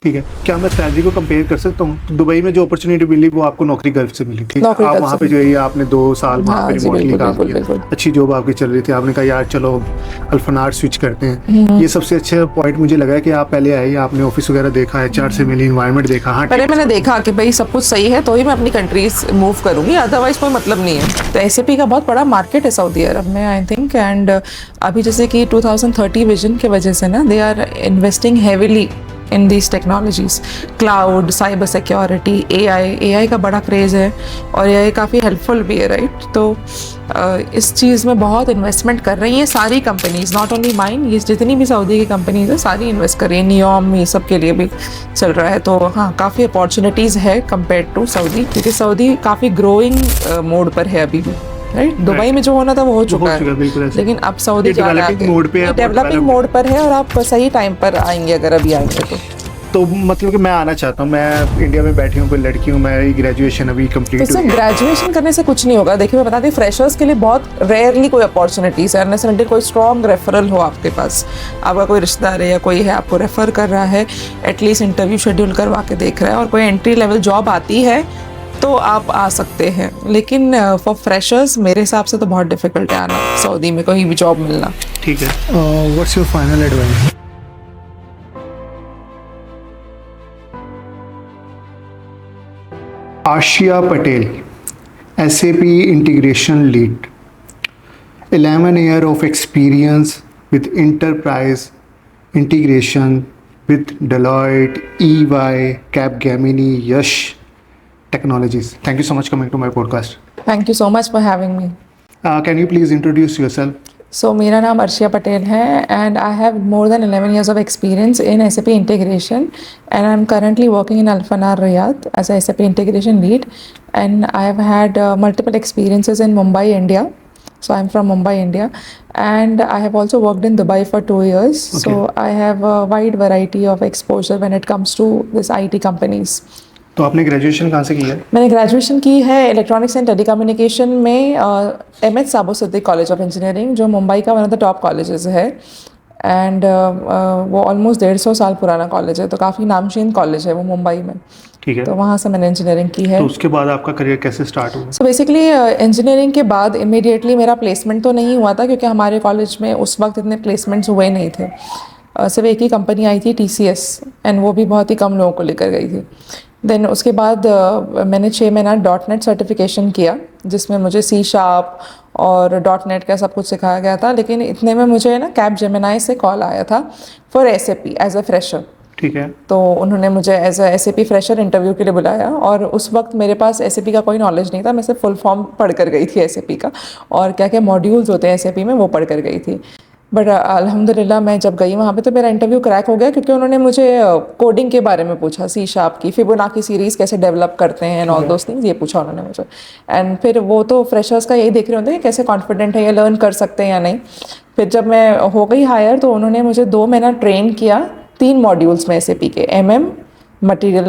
ठीक है, क्या मैं सैलरी को कंपेयर कर सकता हूँ? तो दुबई में जो अपॉर्चुनिटी मिली वो आपको नौकरी गल्फ से मिली, ठीक है? नौकरी आप गल्फ वहाँ से पे जो है आपने 2 साल वहाँ पे हाँ जी, रिमोटली बिल्कुल काम बिल्कुल किया, बिल्कुल। अच्छी जॉब आपकी चल रही थी, आपने कहा यार चलो अल्फनार स्विच करते हैं। ये सबसे अच्छा पॉइंट मुझे लगा है कि आप पहले आए, आपने ऑफिस वगैरह देखा, एचआर से मिली, एनवायरनमेंट देखा। हाँ पहले ठीक मैंने है, देखा कि भाई सब कुछ सही है तो ही मैं अपनी कंट्रीज मूव करूंगी, अदरवाइज कोई मतलब नहीं है। तो एसएपी का बहुत बड़ा मार्केट है सऊदी अरब में आई थिंक। एंड अभी जैसे कि 2030 विजन के वजह से ना they are investing heavily in these technologies, cloud, cyber security, AI का बड़ा क्रेज़ है और एआई काफ़ी हेल्पफुल भी है, राइट? तो इस चीज़ में बहुत इन्वेस्टमेंट कर रही हैं सारी कंपनीज, नॉट ओनली माइन, ये जितनी भी सऊदी की कंपनीज है सारी इन्वेस्ट कर रही हैं। नियॉम ये सब के लिए भी चल रहा है। तो हाँ, काफ़ी अपॉर्चुनिटीज़ है कंपेयर टू सऊदी, क्योंकि सऊदी काफ़ी ग्रोइंग मोड पर है अभी भी, राइट? दुबई में जो होना था वो हो चुका है, बिल्कुल ऐसे। लेकिन अब सऊदी ये जा रहा डेवलपिंग मोड पे है, है, डेवलपिंग मोड पर है और आप सही टाइम पर आएंगे अगर अभी आएंगे तो मतलब कि मैं आना चाहता हूँ, मैं इंडिया में बैठी हूँ, कोई लड़की हूँ, मैं ग्रेजुएशन अभी तो कंप्लीट सिर्फ हुई है। ग्रेजुएशन करने से कुछ नहीं होगा। देखिए मैं बता दी, फ्रेशर्स के लिए बहुत रेयरली कोई अपॉर्चुनिटीज़ है, अनलेस अनटिल कोई स्ट्रॉन्ग रेफरल हो आपके पास, आपका कोई रिश्तेदार है या कोई है आपको रेफ़र कर रहा है, एटलीस्ट इंटरव्यू शेड्यूल करवा के देख रहा है और कोई एंट्री लेवल जॉब आती है तो आप आ सकते हैं। लेकिन फॉर फ्रेशर्स मेरे हिसाब से तो बहुत डिफिकल्ट है आना सऊदी में कोई भी जॉब मिलना। ठीक है, what's your final advice? Asia Patel, SAP integration lead, 11 year of experience with enterprise integration with Deloitte, EY, Capgemini, Yash Technologies. Thank you so much coming to my podcast. Thank you so much for having me. Can you please introduce yourself? सो मेरा नाम अर्शिया पटेल है and I have more than 11 years of experience in SAP integration and I'm currently working in Alfanar Riyadh as a SAP integration lead, and I have had multiple experiences in Mumbai, India. So I'm from Mumbai, India, and I have also worked in Dubai for 2 years. Okay. So I have a wide variety of exposure when it comes to this IT companies. तो आपने graduation कहाँ से की है? मैंने graduation की है electronics and telecommunication में M H Saboo Siddik college of engineering, जो मुंबई का one of the top colleges है। एंड वो ऑलमोस्ट 150 साल पुराना कॉलेज है, तो काफ़ी नामचीन कॉलेज है वो मुंबई में। ठीक है, तो वहाँ से मैंने इंजीनियरिंग की है। तो उसके बाद आपका करियर कैसे स्टार्ट हुआ? सो बेसिकली इंजीनियरिंग के बाद इमीडिएटली मेरा प्लेसमेंट तो नहीं हुआ था, क्योंकि हमारे कॉलेज में उस वक्त इतने प्लेसमेंट्स हुए नहीं थे। सिर्फ एक ही कंपनी आई थी, TCS, एंड वो भी बहुत ही कम लोगों को लेकर गई थी। देन उसके बाद मैंने 6 महीना .NET सर्टिफिकेशन किया, जिसमें मुझे C# और .NET का सब कुछ सिखाया गया था। लेकिन इतने में मुझे ना कैपजेमिनी से कॉल आया था for SAP as a fresher. ठीक है, तो उन्होंने मुझे as a SAP fresher interview के लिए बुलाया, और उस वक्त मेरे पास SAP का कोई नॉलेज नहीं था। मैं सिर्फ फुल फॉर्म पढ़ कर गई थी SAP का, और क्या क्या मॉड्यूल्स होते हैं SAP में वो पढ़ कर गई थी। बट अल्हम्दुलिल्लाह मैं जब गई वहाँ पे तो मेरा इंटरव्यू क्रैक हो गया, क्योंकि उन्होंने मुझे कोडिंग के बारे में पूछा, C# की फिबोनाची सीरीज़ कैसे डेवलप करते हैं एंड ऑल दोस थिंग्स, ये पूछा उन्होंने मुझे। एंड फिर वो तो फ्रेशर्स का यही देख रहे होते हैं कि कैसे कॉन्फिडेंट है या लर्न कर सकते हैं या नहीं। फिर जब मैं हो गई हायर तो उन्होंने मुझे 2 महीना ट्रेन किया 3 मॉड्यूल्स में SAP के, MM, material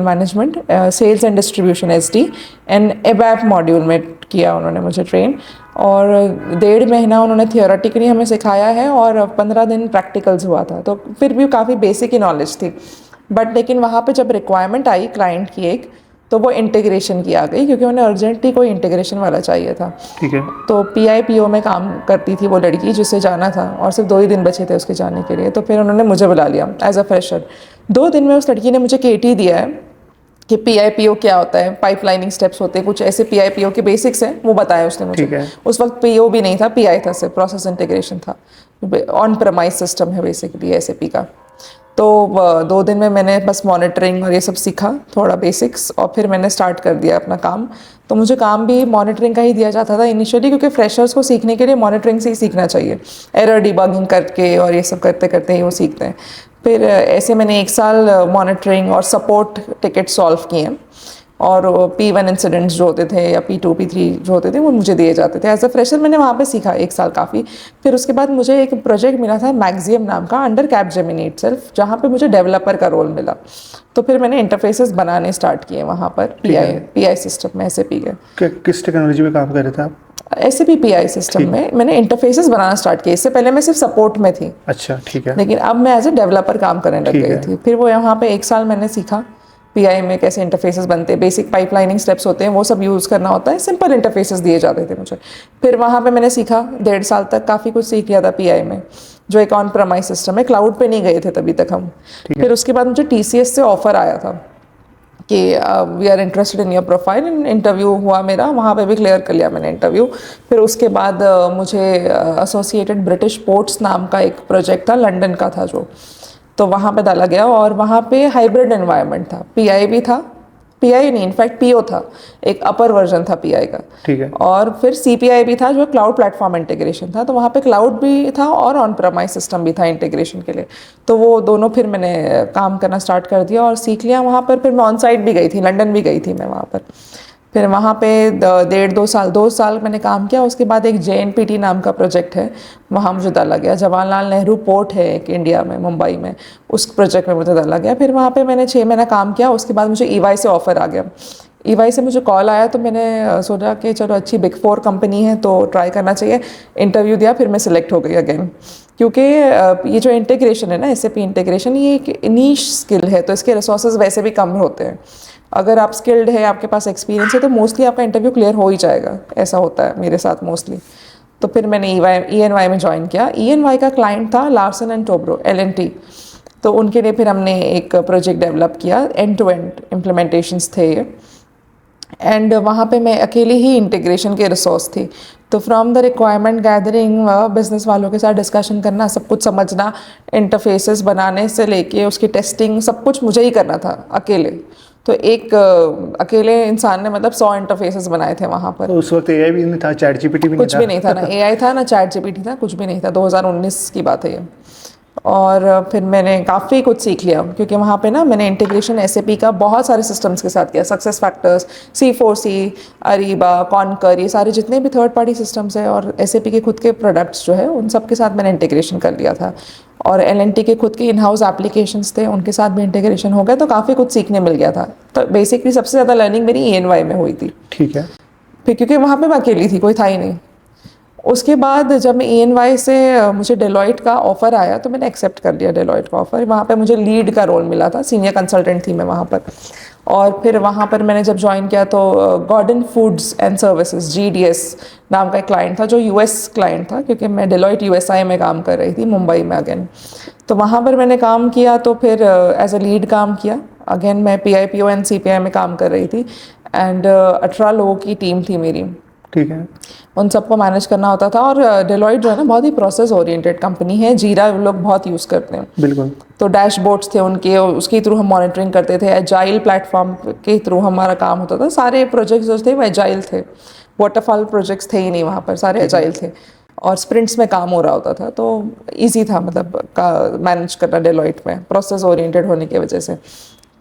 management, sales and distribution SD, and ABAP module में किया उन्होंने मुझे ट्रेन। और 1.5 महीना उन्होंने थियोरेटिकली हमें सिखाया है और 15 दिन प्रैक्टिकल्स हुआ था। तो फिर भी काफ़ी बेसिक ही नॉलेज थी। बट लेकिन वहाँ पे जब रिक्वायरमेंट आई क्लाइंट की एक, तो वो इंटीग्रेशन की आ गई, क्योंकि उन्हें अर्जेंटली कोई इंटीग्रेशन वाला चाहिए था। ठीक है, तो PIPO में काम करती थी वो लड़की जिससे जाना था, और सिर्फ 2 ही दिन बचे थे उसके जाने के लिए। तो फिर उन्होंने मुझे बुला लिया एज अ फ्रेशर। 2 दिन में उस लड़की ने मुझे KT दिया है कि PIPO क्या होता है, पाइपलाइनिंग स्टेप्स होते हैं कुछ ऐसे, PIPO के बेसिक्स हैं वो बताया उसने मुझे। ठीक है। उस वक्त PO भी नहीं था, PI था, सिर्फ प्रोसेस इंटीग्रेशन था। ऑन प्रमाइस सिस्टम है बेसिकली SAP का। तो 2 दिन में मैंने बस मॉनिटरिंग और ये सब सीखा, थोड़ा बेसिक्स, और फिर मैंने स्टार्ट कर दिया अपना काम। तो मुझे काम भी मॉनिटरिंग का ही दिया जाता था इनिशियली, क्योंकि फ्रेशर्स को सीखने के लिए मॉनिटरिंग से ही सीखना चाहिए, एरर डिबगिंग करके और ये सब करते करते ही वो सीखते हैं। फिर ऐसे मैंने 1 साल मॉनिटरिंग और सपोर्ट टिकट सॉल्व किए हैं, और P1 इंसिडेंट्स जो होते थे या P2 P3 जो होते थे वो मुझे दिए जाते थे। एज अ फ्रेशर मैंने वहाँ पे सीखा 1 साल काफ़ी। फिर उसके बाद मुझे एक प्रोजेक्ट मिला था मैक्सियम नाम का अंडर कैपजेमिनी इटसेल्फ, जहाँ पे मुझे डेवलपर का रोल मिला। तो फिर मैंने इंटरफेसेस बनाने स्टार्ट किए वहाँ पर पी आई सिस्टम में SAP के। किस टेक्नोलॉजी पे काम कर रहे थे आप? SAP PI सिस्टम में मैंने इंटरफेसेस बनाना स्टार्ट किया। इससे पहले मैं सिर्फ सपोर्ट में थी, अच्छा ठीक है। लेकिन अब मैं एज ए डेवलपर काम करने लग गई थी। फिर वो यहाँ पे 1 साल मैंने सीखा PI में कैसे इंटरफेसेस बनते हैं, बेसिक पाइपलाइनिंग स्टेप्स होते हैं वो सब यूज़ करना होता है, सिंपल इंटरफेसेस दिए जाते थे मुझे। फिर वहाँ पे मैंने सीखा 1.5 साल तक, काफ़ी कुछ सीख लिया था PI में, जो एक ऑन प्रमाइस सिस्टम है, क्लाउड पे नहीं गए थे तभी तक हम। फिर उसके बाद मुझे TCS से ऑफर आया था कि we are interested in your profile. Interview हुआ मेरा, वहाँ पे भी क्लियर कर लिया मैंने इंटरव्यू। फिर उसके बाद मुझे एसोसिएटेड ब्रिटिश पोर्ट्स नाम का एक प्रोजेक्ट था, लंदन का था जो, तो वहाँ पे डाला गया और वहाँ पे हाइब्रिड एनवायरनमेंट था, PI भी था, PI नहीं इनफैक्ट PO था, एक अपर वर्जन था PI का, ठीक है। और फिर CPI भी था जो क्लाउड प्लेटफॉर्म इंटीग्रेशन था। तो वहाँ पे क्लाउड भी था और ऑन प्रमाइस सिस्टम भी था इंटीग्रेशन के लिए। तो वो दोनों फिर मैंने काम करना स्टार्ट कर दिया और सीख लिया वहाँ पर। फिर मैं ऑन साइट भी गई थी, लंदन भी गई थी मैं वहाँ पर। फिर वहाँ पे 2 साल मैंने काम किया। उसके बाद एक JNPT नाम का प्रोजेक्ट है, वहाँ मुझे डाला गया। जवाहरलाल नेहरू पोर्ट है एक इंडिया में, मुंबई में, उस प्रोजेक्ट में मुझे डाला गया। फिर वहाँ पे मैंने 6 महीना काम किया। उसके बाद मुझे EY से ऑफ़र आ गया। EY से मुझे कॉल आया तो मैंने सोचा कि चलो अच्छी बिग 4 कंपनी है तो ट्राई करना चाहिए। इंटरव्यू दिया, फिर मैं सिलेक्ट हो गई अगेन, क्योंकि ये जो इंटीग्रेशन है ना, SAP इंटीग्रेशन, ये एक नीश स्किल है, तो इसके रिसोर्सेज वैसे भी कम होते हैं। अगर आप स्किल्ड है, आपके पास एक्सपीरियंस है, तो मोस्टली आपका इंटरव्यू क्लियर हो ही जाएगा। ऐसा होता है मेरे साथ मोस्टली। तो फिर मैंने EY में ज्वाइन किया। EY का क्लाइंट था लार्सन एंड टोब्रो, L&T। तो उनके लिए फिर हमने एक प्रोजेक्ट डेवलप किया, एंड टू एंड इम्प्लीमेंटेशंस थे ये। एंड वहाँ पे मैं अकेली ही इंटीग्रेशन के रिसोर्स थी। तो from the requirement gathering, business वालों के साथ डिस्कशन करना, सब कुछ समझना, इंटरफेसेस बनाने से लेके उसकी टेस्टिंग, सब कुछ मुझे ही करना था अकेले। तो एक अकेले इंसान ने मतलब 100 इंटरफेसेस बनाए थे वहाँ पर। तो उस वक्त AI भी नहीं था, ChatGPT भी नहीं था? कुछ भी नहीं था, ना AI था ना ChatGPT था, कुछ भी नहीं था। 2019 की बात है ये। और फिर मैंने काफ़ी कुछ सीख लिया, क्योंकि वहाँ पे ना मैंने इंटीग्रेशन SAP का बहुत सारे सिस्टम्स के साथ किया। Success factors, C4C, Areeba, conquer, ये सारे जितने भी थर्ड पार्टी सिस्टम्स है और SAP के खुद के प्रोडक्ट्स जो है, उन सब के साथ मैंने इंटीग्रेशन कर लिया था। और L&T के खुद के इन हाउस एप्लीकेशंस थे, उनके साथ भी इंटीग्रेशन हो गया। तो काफ़ी कुछ सीखने मिल गया था। तो बेसिकली सबसे ज़्यादा लर्निंग मेरी EY में हुई थी। ठीक है। फिर क्योंकि वहाँ पे मैं अकेली थी, कोई था ही नहीं। उसके बाद जब मैं EY से मुझे डेलॉयट का ऑफ़र आया तो मैंने एक्सेप्ट कर लिया डेलॉयट का ऑफ़र। वहाँ पे मुझे लीड का रोल मिला था, सीनियर कंसल्टेंट थी मैं वहाँ पर। और फिर वहाँ पर मैंने जब ज्वाइन किया तो Gordon foods and services, GDS नाम का एक क्लाइंट था, जो US क्लाइंट था, क्योंकि मैं डेलॉयट USI में काम कर रही थी, मुंबई में अगेन। तो वहाँ पर मैंने काम किया, तो फिर एज अ लीड काम किया। अगेन मैं PI PO एंड CPI में काम कर रही थी। एंड 18 लोगों की टीम थी मेरी। ठीक है। उन सबको मैनेज करना होता था। और डेलॉयट जो है ना, बहुत ही प्रोसेस ओरिएंटेड कंपनी है। जीरा लोग बहुत यूज़ करते हैं। बिल्कुल। तो डैशबोर्ड्स थे उनके, उसके थ्रू हम मॉनिटरिंग करते थे। एजाइल प्लेटफॉर्म के थ्रू हमारा काम होता था। सारे प्रोजेक्ट्स जो थे वो एजाइल थे, वाटरफॉल प्रोजेक्ट्स थे ही नहीं वहाँ पर, सारे एजाइल थे। और स्प्रिंट्स में काम हो रहा होता था, तो ईजी था मतलब मैनेज करना डेलॉयट में, प्रोसेस ओरिएंटेड होने की वजह से।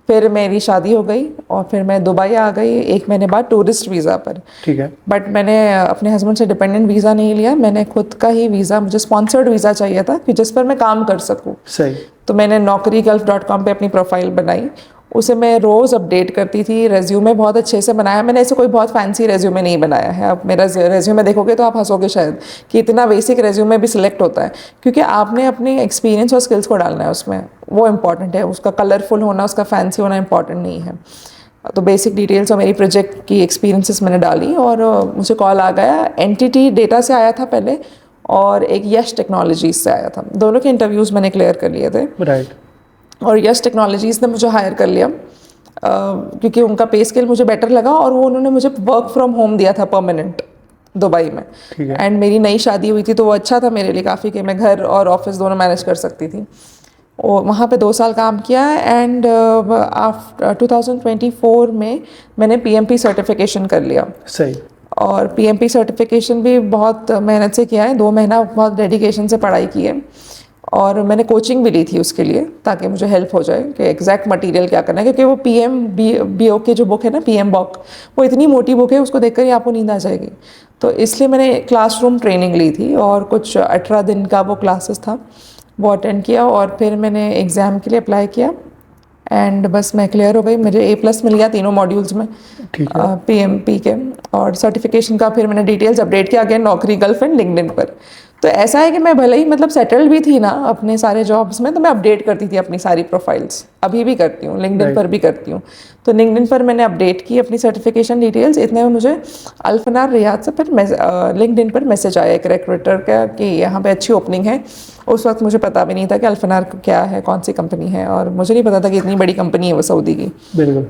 फिर मेरी शादी हो गई और फिर मैं दुबई आ गई 1 महीने बाद टूरिस्ट वीज़ा पर। ठीक है। बट मैंने अपने हस्बैंड से डिपेंडेंट वीज़ा नहीं लिया, मैंने खुद का ही वीज़ा, मुझे स्पॉन्सर्ड वीज़ा चाहिए था कि जिस पर मैं काम कर सकूं। सही। तो मैंने naukri.com पे अपनी प्रोफाइल बनाई। उसे मैं रोज़ अपडेट करती थी। रेज्यूमे बहुत अच्छे से बनाया मैंने। ऐसे कोई बहुत फैंसी रेज्यूमे नहीं बनाया है। अब मेरा रेज्यूमे देखोगे तो आप हंसोगे शायद कि इतना बेसिक रेज्यूमे भी सिलेक्ट होता है, क्योंकि आपने अपने एक्सपीरियंस और स्किल्स को डालना है उसमें, वो इम्पॉर्टेंट है। उसका कलरफुल होना, उसका फैंसी होना इम्पॉर्टेंट नहीं है। तो बेसिक डिटेल्स और मेरी प्रोजेक्ट की एक्सपीरियंसेस मैंने डाली और मुझे कॉल आ गया। एंटिटी डेटा से आया था पहले और एक यश टेक्नोलॉजीज से आया था। दोनों के इंटरव्यूज़ मैंने क्लियर कर लिए थे। राइट। और यश टेक्नोलॉजीज़ ने मुझे हायर कर लिया क्योंकि उनका पे स्केल मुझे बेटर लगा और वो उन्होंने मुझे वर्क फ्रॉम होम दिया था परमानेंट दुबई में। एंड मेरी नई शादी हुई थी तो वो अच्छा था मेरे लिए काफ़ी कि मैं घर और ऑफिस दोनों मैनेज कर सकती थी। और वहाँ पे 2 साल काम किया। एंड आफ्टर 2024 में मैंने PMP सर्टिफिकेशन कर लिया। सही। और PMP सर्टिफिकेशन भी बहुत मेहनत से किया है, 2 महीना बहुत डेडिकेशन से पढ़ाई की है। और मैंने कोचिंग भी ली थी उसके लिए ताकि मुझे हेल्प हो जाए कि एग्जैक्ट मटेरियल क्या करना है, क्योंकि वो PMBOK की जो बुक है ना, PMBOK, वो इतनी मोटी बुक है, उसको देखकर ही आपको नींद आ जाएगी। तो इसलिए मैंने क्लासरूम ट्रेनिंग ली थी और कुछ 18 दिन का वो क्लासेस था, वो अटेंड किया और फिर मैंने एग्ज़ाम के लिए अप्लाई किया एंड बस मैं क्लियर हो गई। मुझे A+ मिल गया तीनों मॉड्यूल्स में, ठीक है। PMP के। और सर्टिफिकेशन का फिर मैंने डिटेल्स अपडेट किया अगेन नौकरी गर्लफ्रेंड लिंक्डइन पर। तो ऐसा है कि मैं भले ही मतलब सेटल्ड भी थी ना अपने सारे जॉब्स में, तो मैं अपडेट करती थी अपनी सारी प्रोफाइल्स, अभी भी करती हूँ, लिंक्डइन पर भी करती हूँ। तो लिंक्डइन पर मैंने अपडेट की अपनी सर्टिफिकेशन डिटेल्स, इतने में मुझे अल्फनार रियाद से फिर लिंक्डइन पर मैसेज आया एक रिक्रूटर का कि यहाँ पे अच्छी ओपनिंग है। उस वक्त मुझे पता भी नहीं था कि अल्फनार क्या है, कौन सी कंपनी है, और मुझे नहीं पता था कि इतनी बड़ी कंपनी है वो सऊदी की। बिल्कुल।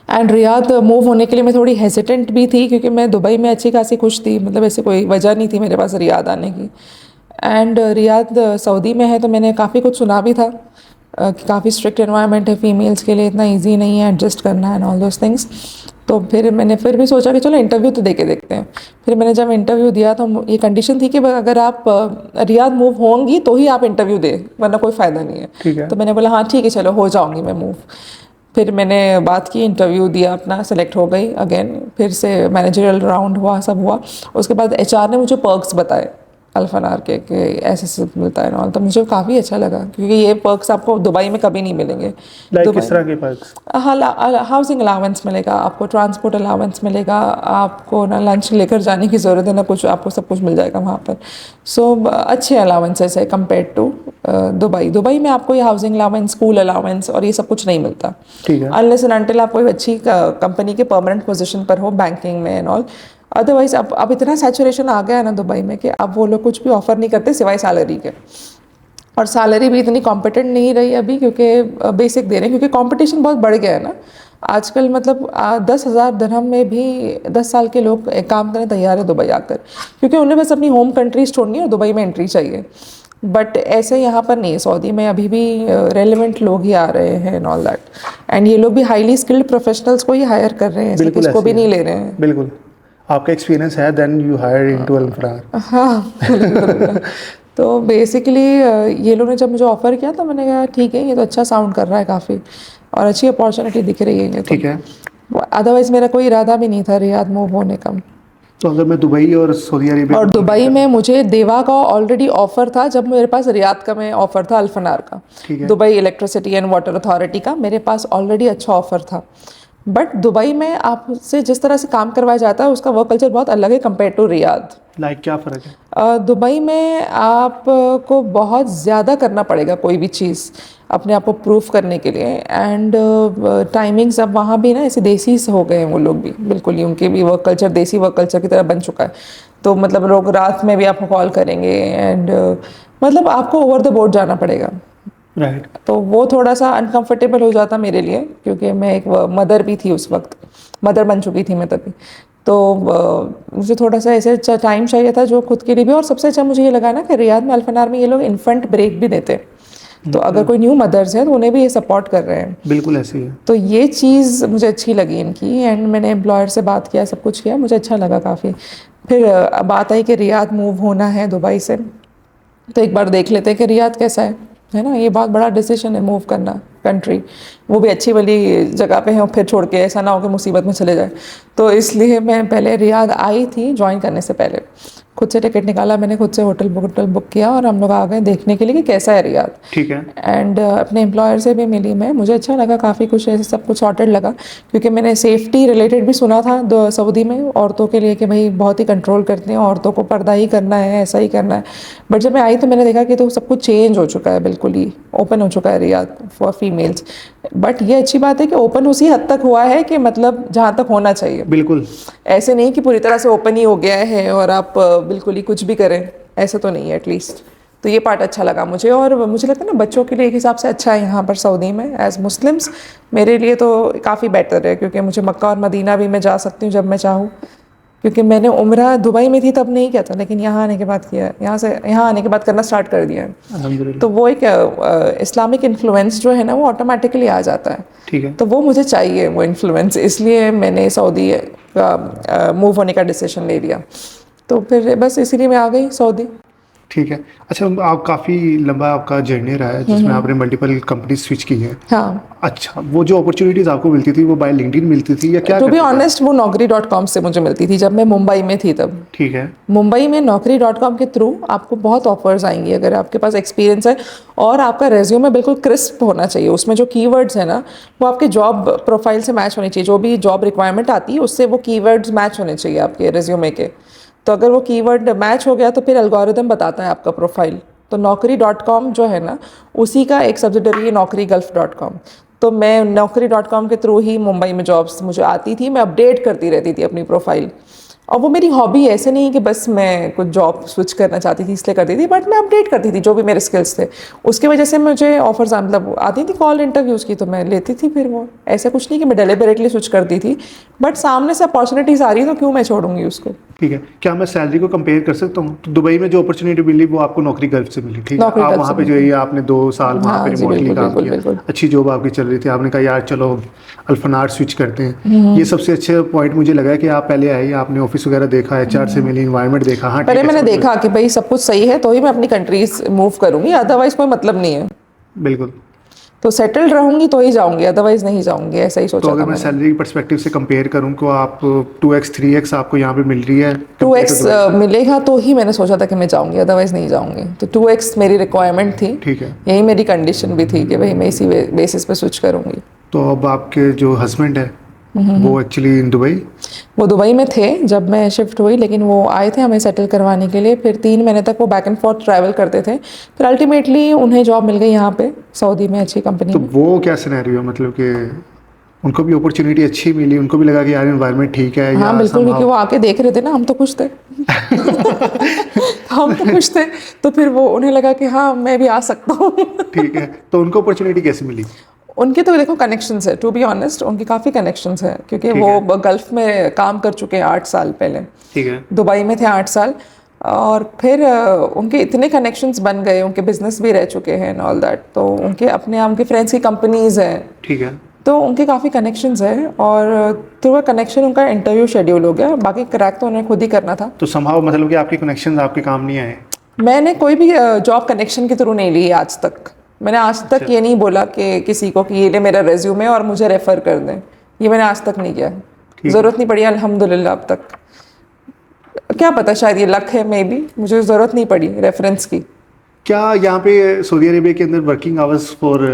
एंड रियाद मूव होने के लिए मैं थोड़ी हेजिटेंट भी थी, क्योंकि मैं दुबई में अच्छी खासी खुश थी, मतलब ऐसे कोई वजह नहीं थी मेरे पास रियाद आने की। एंड रियाद सऊदी में है तो मैंने काफ़ी कुछ सुना भी था कि काफ़ी स्ट्रिक्ट एनवायरनमेंट है फीमेल्स के लिए, इतना इजी नहीं है एडजस्ट करना एंड ऑल दोस थिंग्स। तो फिर मैंने फिर भी सोचा कि चलो इंटरव्यू तो दे के देखते हैं। फिर मैंने जब इंटरव्यू दिया तो ये कंडीशन थी कि अगर आप रियाद मूव होंगी तो ही आप इंटरव्यू दें, वरना कोई फ़ायदा नहीं है। ठीक है। तो मैंने बोला हाँ ठीक है चलो हो जाऊँगी मैं मूव। फिर मैंने बात की, इंटरव्यू दिया अपना, सेलेक्ट हो गई अगेन, फिर से मैनेजरियल राउंड हुआ, सब हुआ। उसके बाद HR ने मुझे पर्क्स बताए अल्फनार के कि ऐसे से मिलता है ना, तो मुझे काफ़ी अच्छा लगा, क्योंकि ये पर्क्स आपको दुबई में कभी नहीं मिलेंगे। लाइक दुबई किस तरह के पर्क्स? हाउसिंग अलाउंस मिलेगा आपको, ट्रांसपोर्ट अलाउंस मिलेगा आपको, ना लंच लेकर जाने की ज़रूरत है ना कुछ, आपको सब कुछ मिल जाएगा वहाँ पर। सो अच्छे अलाउंसेस है कंपेयर टू दुबई में आपको ये हाउसिंग अलाउंस, स्कूल अलाउंस और ये सब कुछ नहीं मिलता, ठीक है। अनलेस एंड अनटिल आप कोई अच्छी कंपनी के परमानेंट पोजीशन पर हो बैंकिंग में एंड ऑल। अदरवाइज अब इतना सैचुरेशन आ गया है ना दुबई में कि अब वो लोग कुछ भी ऑफर नहीं करते सिवाय सैलरी के, और सैलरी भी इतनी कॉम्पिटेंट नहीं रही अभी, क्योंकि बेसिक दे रहे हैं, क्योंकि कंपटीशन बहुत बढ़ गया है ना आजकल। मतलब 10,000 दिरहम में भी 10 साल के लोग काम करने तैयार है दुबई आकर, क्योंकि उन्हें बस अपनी होम कंट्रीज छोड़नी है और दुबई में एंट्री चाहिए। बट ऐसे यहाँ पर नहीं है, सऊदी में अभी भी रेलिवेंट लोग ही आ रहे हैं एंड ऑल दैट, एंड ये लोग भी हाईली स्किल्ड प्रोफेशनल्स को ही हायर कर रहे हैं, ऐसे बिल्कुल किसको ऐसे भी ही नहीं है। ले रहे हैं। बिल्कुल, आपका एक्सपीरियंस है, then you hire into Alfanar. हाँ बिल्कुल। तो बेसिकली ये लोग ने जब मुझे ऑफ़र किया तो मैंने कहा ठीक है, ये तो अच्छा साउंड कर रहा है काफ़ी, और अच्छी अपॉर्चुनिटी दिख रही है ये तो। ठीक है। अदरवाइज़ मेरा कोई इरादा भी नहीं था रियाद मूव होने का। तो अगर मैं दुबई और सऊदी अरेबिया और दुबई में मुझे देवा का ऑलरेडी ऑफ़र था, जब मेरे पास रियाद का में ऑफ़र था अल्फनार का, ठीक है। Dubai electricity and water authority का मेरे पास ऑलरेडी अच्छा ऑफ़र था। बट दुबई में आपसे जिस तरह से काम करवाया जाता है उसका वर्क कल्चर बहुत अलग है कंपेयर टू रियाद। लाइक क्या फ़र्क है? दुबई में आपको बहुत ज़्यादा करना पड़ेगा कोई भी चीज़ अपने आप को प्रूफ करने के लिए, एंड टाइमिंग्स अब वहाँ भी ना ऐसे देसी से हो गए हैं वो लोग भी, बिल्कुल ही उनके भी वर्क कल्चर देसी वर्क कल्चर की तरह बन चुका है। तो मतलब लोग रात में भी आपको कॉल करेंगे एंड मतलब आपको ओवर द बोर्ड जाना पड़ेगा। राइट। तो वो थोड़ा सा अनकंफर्टेबल हो जाता मेरे लिए, क्योंकि मैं एक मदर भी थी उस वक्त, मदर बन चुकी थी मैं तभी। तो मुझे थोड़ा सा ऐसे टाइम चाहिए था जो खुद के लिए भी, और सबसे अच्छा मुझे ये लगा ना कि रियाद में अल्फनार में ये लोग इन्फेंट ब्रेक भी देते हैं, तो अगर कोई न्यू मदर्स है तो उन्हें भी ये सपोर्ट कर रहे हैं। बिल्कुल ऐसे ही है। तो ये चीज़ मुझे अच्छी लगी इनकी, एंड मैंने एम्प्लॉयर से बात किया, सब कुछ किया, मुझे अच्छा लगा काफ़ी। फिर बात आई कि रियाद मूव होना है दुबई से, तो एक बार देख लेते हैं कि रियाद कैसा है ना। ये बहुत बड़ा डिसीजन है मूव करना कंट्री, वो भी अच्छी वाली जगह पे है, और फिर छोड़ के ऐसा ना हो कि मुसीबत में चले जाए। तो इसलिए मैं पहले रियाद आई थी ज्वाइन करने से पहले, खुद से टिकट निकाला मैंने, खुद से होटल बुक किया, और हम लोग आ गए देखने के लिए कि कैसा है रियाद। ठीक है। एंड अपने एम्प्लॉयर से भी मिली मैं, मुझे अच्छा लगा, काफ़ी कुछ ऐसे सब कुछ सॉर्टेड लगा, क्योंकि मैंने सेफ्टी रिलेटेड भी सुना था सऊदी में औरतों के लिए कि भाई बहुत ही कंट्रोल करते हैं, औरतों को पर्दा ही करना है, ऐसा ही करना है। बट जब मैं आई तो मैंने देखा कि तो सब कुछ चेंज हो चुका है, बिल्कुल ही ओपन हो चुका है रियाद फॉर फीमेल्स। बट ये अच्छी बात है कि ओपन उसी हद तक हुआ है कि मतलब जहाँ तक होना चाहिए। बिल्कुल ऐसे नहीं कि पूरी तरह से ओपन ही हो गया है और आप बिल्कुल ही कुछ भी करें, ऐसा तो नहीं है एटलीस्ट। तो ये पार्ट अच्छा लगा मुझे, और मुझे लगता है ना बच्चों के लिए एक हिसाब से अच्छा है यहाँ पर सऊदी में एज मुस्लिम्स, मेरे लिए तो काफ़ी बेटर है, क्योंकि मुझे मक्का और मदीना भी मैं जा सकती हूँ जब मैं चाहूँ, क्योंकि मैंने उम्रा दुबई में थी तब नहीं किया था, लेकिन यहाँ आने के बाद किया है, यहाँ आने के बाद करना स्टार्ट कर दिया है। अल्हम्दुलिल्लाह। तो वो एक इस्लामिक इन्फ्लुएंस जो है ना वो ऑटोमेटिकली आ जाता है। ठीक है। तो वो मुझे चाहिए वो इन्फ्लुएंस, इसलिए मैंने सऊदी का मूव होने का डिसीजन ले लिया। तो फिर बस इसीलिए मैं आ गई सऊदी। ठीक है। अच्छा, आप काफ़ी लंबा आपका जर्नी रहा है जिसमें आपने मल्टीपल कंपनी स्विच की है। हाँ, अच्छा, वो जो अपॉर्चुनिटीज़ आपको मिलती थी वो बाय लिंक्डइन मिलती थी या क्या टू बी करते थे आप? ऑनेस्ट वो naukri.com से मुझे मिलती थी जब मैं मुंबई में थी तब। ठीक है। मुंबई में naukri.com के थ्रू आपको बहुत ऑफर्स आएंगी अगर आपके पास एक्सपीरियंस है और आपका रेज्यूमे बिल्कुल क्रिस्प होना चाहिए। उसमें जो कीवर्ड्स है ना वो आपके जॉब प्रोफाइल से मैच होनी चाहिए। जो भी जॉब रिक्वायरमेंट आती है उससे वो कीवर्ड्स मैच होने चाहिए आपके रेज्यूमे के। तो अगर वो कीवर्ड मैच हो गया तो फिर एल्गोरिदम बताता है आपका प्रोफाइल। तो naukri.com जो है ना उसी का एक सब्सिडरी है naukri.gulf.com। तो मैं naukri.com के थ्रू ही मुंबई में जॉब्स मुझे आती थी। मैं अपडेट करती रहती थी अपनी प्रोफाइल और वो मेरी हॉबी है। ऐसे नहीं कि बस मैं कुछ जॉब स्विच करना चाहती थी इसलिए करती थी, बट मैं अपडेट करती थी जो भी मेरे स्किल्स थे। उसकी वजह से मुझे ऑफर्स मतलब आती थी कॉल इंटरव्यूज़ की, तो मैं लेती थी। फिर वो ऐसा कुछ नहीं कि मैं डेलिबरेटली स्विच करती थी, बट सामने से अपॉर्चुनिटीज़ आ रही तो क्यों मैं छोड़ूंगी उसको। ठीक है, क्या मैं सैलरी को कंपेयर कर सकता हूँ? तो दुबई में जो अपॉर्चुनिटी मिली वो आपको नौकरी गल्फ से मिली, ठीक है। नौकरी आप गल्फ वहाँ से पे जो है मिली। ये आपने 2 साल वहाँ हाँ पे जी, रिमोटली बिल्कुल काम बिल्कुल किया, बिल्कुल। अच्छी जॉब आपकी चल रही थी, आपने कहा यार चलो अल्फनार स्विच करते हैं। ये सबसे अच्छा पॉइंट मुझे लगा कि आप पहले आई, आपने ऑफिस वगैरह देखा, एचआर से मिली, इन्वायरमेंट देखा। हाँ ठीक पहले है, मैंने समझ में। देखा कि भाई सब कुछ सही है तो ही मैं अपनी कंट्रीज मूव करूंगी, अदरवाइज कोई मतलब नहीं है। बिल्कुल। तो सेटल्ड रहूंगी तो ही जाऊंगी, अदरवाइज नहीं जाऊंगी, ऐसा ही तो सोचा अगर था मैं मैंने। सैलरी परस्पेक्टिव से कंपेयर करूँ तो आप 2x 3x आपको यहाँ पे मिल रही है to compare to X Dubai? मिलेगा तो ही मैंने सोचा था कि मैं जाऊंगी, अदरवाइज नहीं जाऊंगी। तो 2x मेरी रिक्वायरमेंट थी, ठीक है। यही मेरी कंडीशन भी थी कि भाई मैं इसी बेसिस पे स्विच करूंगी। तो अब आपके जो हस्बैंड है वो एक्चुअली इन दुबई? वो दुबई में थे जब मैं शिफ्ट हुई, लेकिन वो आए थे हमें सेटल करवाने के लिए। फिर 3 महीने तक वो बैक एंड फोर्थ ट्रैवल करते थे। फिर अल्टीमेटली उन्हें जॉब मिल गई यहाँ पे सऊदी में, अच्छी कंपनी तो में। वो क्या सिनेरियो है, मतलब कि उनको भी अपॉर्चुनिटी अच्छी मिली, उनको भी लगा कि यार एनवायरनमेंट ठीक है हाँ या बिल्कुल, क्योंकि समहाउ? वो आके देख रहे थे ना, हम तो खुश थे। हम तो खुश थे, तो फिर वो उन्हें लगा कि हाँ मैं भी आ सकता हूँ। ठीक है, तो उनको अपॉर्चुनिटी कैसे मिली? उनके तो देखो कनेक्शंस है, टू बी ऑनेस्ट उनकी काफ़ी कनेक्शंस है, क्योंकि ठीक है। वो गल्फ में काम कर चुके हैं 8 साल पहले। ठीक है। दुबई में थे 8 साल। और फिर उनके इतने कनेक्शंस बन गए, उनके बिजनेस भी रह चुके हैं एंड ऑल दैट। तो उनके अपने उनके फ्रेंड्स की कंपनीज हैं, ठीक है। तो उनके काफ़ी कनेक्शंस हैं। और थ्रू कनेक्शन उनका इंटरव्यू शेड्यूल हो गया, बाकी क्रैक तो उन्हें खुद ही करना था। तो समहाउ मतलब कि आपके कनेक्शंस आपके काम नहीं आए? मैंने कोई भी जॉब कनेक्शन के थ्रू नहीं ली है आज तक। मैंने आज तक अच्छा। ये नहीं बोला कि किसी को कि ये ले मेरा रेज्यूमे और मुझे रेफ़र कर दें, ये मैंने आज तक नहीं किया। है। ज़रूरत नहीं पड़ी अल्हम्दुलिल्लाह अब तक। क्या पता, शायद ये लक है, मे बी मुझे ज़रूरत नहीं पड़ी रेफरेंस की। क्या यहाँ पे सऊदी अरेबिया के अंदर वर्किंग आवर्स फॉर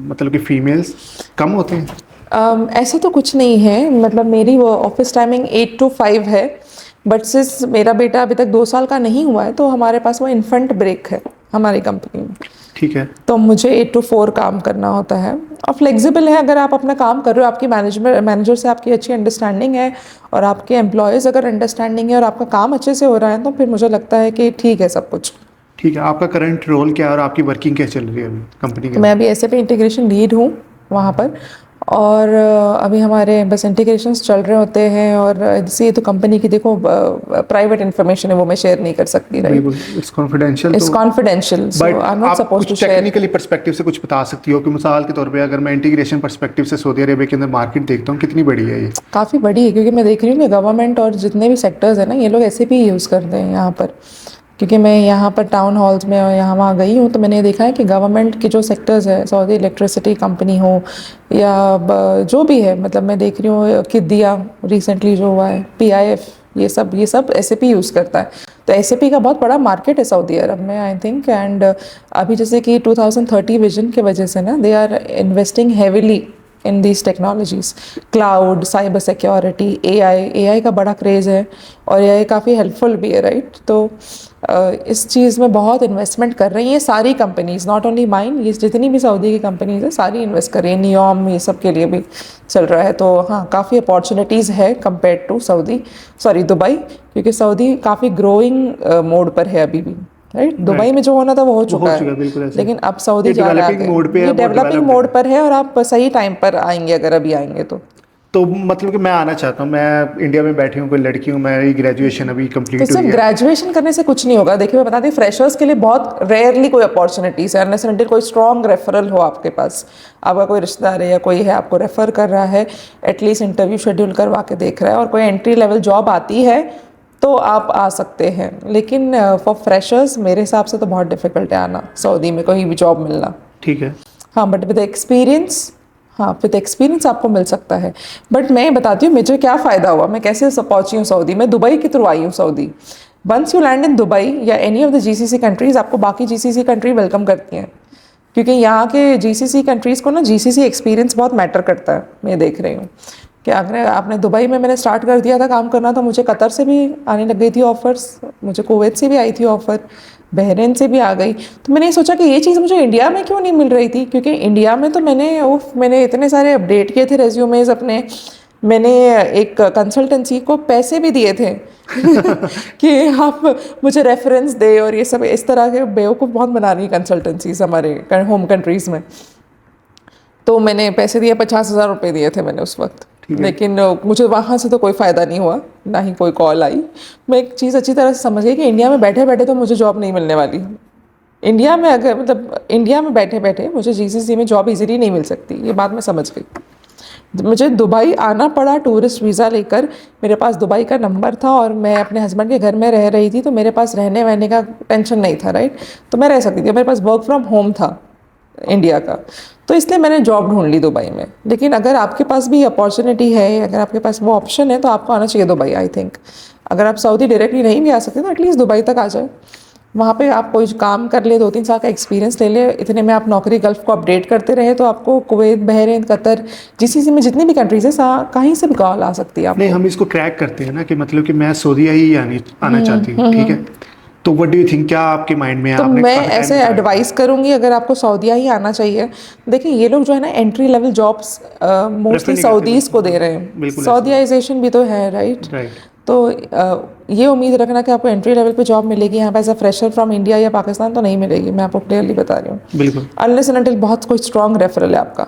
मतलब कि फीमेल्स कम होते हैं? ऐसा तो कुछ नहीं है, मतलब मेरी वो ऑफिस टाइमिंग 8 to 5 है। बट सिंस मेरा बेटा अभी तक 2 साल का नहीं हुआ है, तो हमारे पास वो इन्फेंट ब्रेक है हमारी कंपनी में। ठीक है। तो मुझे 8 to 4 काम करना होता है और फ्लेक्सिबल है। अगर आप अपना काम कर रहे हो, आपकी मैनेजर से आपकी अच्छी अंडरस्टैंडिंग है और आपके एम्प्लॉयज़ अगर अंडरस्टैंडिंग है और आपका काम अच्छे से हो रहा है, तो फिर मुझे लगता है कि ठीक है सब कुछ। ठीक है, आपका करंट रोल क्या है और आपकी वर्किंग क्या चल रही है अभी कंपनी के? मैं अभी SAP इंटीग्रेशन लीड हूँ वहाँ पर। और अभी हमारे बस इंटीग्रेशंस चल रहे होते हैं। और इससे तो कंपनी की देखो प्राइवेट इन्फॉर्मेशन है, वो मैं शेयर नहीं कर सकती, राइट। बिल्कुल, it's confidential. It's confidential, so but I am not आप सपोज टू कुछ शेयर। टेक्निकली पर्सपेक्टिव से कुछ बता सकती हो कि मिसाल के तौर पे अगर मैं इंटीग्रेशन पर्सपेक्टिव से सऊदी अरेबिया के अंदर मार्केट देखता हूँ, कितनी बड़ी है ये? काफ़ी बड़ी है, क्योंकि मैं देख रही हूँ कि गवर्नमेंट और जितने भी सेक्टर्स हैं ना, ये लोग SAP ही यूज़ करते हैं यहाँ पर। क्योंकि मैं यहाँ पर टाउन हॉल्स में और यहाँ वहाँ गई हूँ, तो मैंने देखा है कि गवर्नमेंट के जो सेक्टर्स है, सऊदी इलेक्ट्रिसिटी कंपनी हो या जो भी है, मतलब मैं देख रही हूँ किदिया रिसेंटली जो हुआ है, PIF, ये सब SAP यूज़ करता है। तो SAP का बहुत बड़ा मार्केट है सऊदी अरब में, आई थिंक। एंड अभी जैसे कि 2030 विजन के वजह से ना, they are investing heavily in these technologies, cloud, cyber security, AI का बड़ा क्रेज़ है और AI काफ़ी हेल्पफुल भी है, राइट। तो इस चीज़ में बहुत इन्वेस्टमेंट कर रही हैं सारी कंपनीज, नॉट ओनली माइन, ये जितनी भी सऊदी की कंपनीज है सारी इन्वेस्ट कर रही हैं। नियॉम ये सब के लिए भी चल रहा है। तो हाँ, काफ़ी अपॉर्चुनिटीज़ है कंपेयर टू दुबई, क्योंकि सऊदी काफ़ी ग्रोइंग मोड पर है अभी भी, राइट। दुबई में जो होना था वो हो चुका है, बिल्कुल ऐसे। लेकिन अब सऊदी ये जा रहा डेवलपिंग मोड पे है, है, ये बहुत डेवलपिंग डेवलप्ड मोड है। पर है। और आप सही टाइम पर आएंगे अगर अभी आएंगे तो मतलब कि मैं आना चाहता हूँ, मैं इंडिया में बैठी हूँ, कोई लड़की हूँ, मेरी ग्रेजुएशन अभी तो कंप्लीट सिर्फ हुई है। ग्रेजुएशन करने से कुछ नहीं होगा। देखिए मैं बता दी, फ्रेशर्स के लिए बहुत रेयरली कोई अपॉर्चुनिटीज है, अनलेस अनटिल कोई स्ट्रॉन्ग रेफरल हो आपके पास, आपका कोई रिश्तेदार है या कोई है आपको रेफर कर रहा है, एटलीस्ट इंटरव्यू शेड्यूल करवा के देख रहा है, और कोई एंट्री लेवल जॉब आती है तो आप आ सकते हैं, लेकिन फॉर फ्रेशर्स मेरे हिसाब से तो बहुत डिफ़िकल्ट है आना सऊदी में कोई भी जॉब मिलना। ठीक है। हाँ, बट विद एक्सपीरियंस, हाँ विद एक्सपीरियंस आपको मिल सकता है। बट मैं बताती हूँ मुझे क्या फ़ायदा हुआ, मैं कैसे पहुँची हूँ सऊदी। मैं दुबई के थ्रू आई हूँ Saudi. Once you land in Dubai या any of the GCC countries, आपको बाकी जीसीसी कंट्री वेलकम करती हैं, क्योंकि यहाँ के जीसीसी कंट्रीज़ को ना जीसीसी एक्सपीरियंस बहुत मैटर करता है। मैं देख रही हूँ कि अगर आपने दुबई में, मैंने स्टार्ट कर दिया था काम करना, तो मुझे कतर से भी आने लग गई थी ऑफ़र्स, मुझे कुवैत से भी आई थी ऑफ़र, बहरीन से भी आ गई। तो मैंने सोचा कि ये चीज़ मुझे इंडिया में क्यों नहीं मिल रही थी, क्योंकि इंडिया में तो मैंने इतने सारे अपडेट किए थे रेज्यूमेज अपने, मैंने एक कंसल्टेंसी को पैसे भी दिए थे कि आप मुझे रेफरेंस दे, और ये सब इस तरह के बेवकूफ़ बहुत बना रही कंसल्टेंसीज हमारे होम कंट्रीज़ में। तो मैंने पैसे दिए, 50,000 रुपये दिए थे मैंने उस वक्त, लेकिन मुझे वहाँ से तो कोई फ़ायदा नहीं हुआ, ना ही कोई कॉल आई। मैं एक चीज़ अच्छी तरह से समझ गई कि इंडिया में बैठे बैठे तो मुझे जॉब नहीं मिलने वाली। इंडिया में अगर इंडिया में बैठे बैठे मुझे जीसीसी में जॉब इजीली नहीं मिल सकती, ये बात मैं समझ गई। मुझे दुबई आना पड़ा टूरिस्ट वीज़ा लेकर। मेरे पास दुबई का नंबर था और मैं अपने हस्बैंड के घर में रह रही थी, तो मेरे पास रहने वहने का टेंशन नहीं था, राइट। तो मैं रह सकती थी, मेरे पास वर्क फ्रॉम होम था इंडिया का, तो इसलिए मैंने जॉब ढूंढ ली दुबई में। लेकिन अगर आपके पास भी अपॉर्चुनिटी है, अगर आपके पास वो ऑप्शन है, तो आपको आना चाहिए दुबई, आई थिंक। अगर आप सऊदी डायरेक्टली नहीं भी आ सकते तो एटलीस्ट दुबई तक आ जाए, वहाँ पे आप कोई काम कर ले, 2-3 साल का एक्सपीरियंस ले ले, इतने में आप नौकरी गल्फ को अपडेट करते रहे, तो आपको कुवैत, बहरीन, कतर, जीसीसी में जितनी भी कंट्रीज है, कहीं से भी कॉल आ सकती है आपको। नहीं, हम इसको ट्रैक करते हैं ना कि मतलब कि मैं सऊदीया ही आना चाहती हूँ, ठीक है। तो व्हाट डू यू थिंक, क्या आपके माइंड में है? तो आपने मैं काफी time ऐसे बताया। एडवाइस करूंगी, अगर आपको सऊदीया ही आना चाहिए, देखिए ये लोग जो है ना एंट्री लेवल जॉब्स मोस्टली नहीं करते, सऊदीज़ को दे रहे हैं। बिल्कुल ऐसा। सऊदीयाइजेशन भी तो है, राइट। राइट। तो ये उम्मीद रखना कि आपको एंट्री लेवल पे जॉब मिलेगी यहाँ पे as a fresher from India या पाकिस्तान, तो नहीं मिलेगी, मैं आपको क्लियरली बता रही हूँ। बिल्कुल। अनलेस एंड अनटिल बहुत कोई स्ट्रॉन्ग रेफरल है आपका।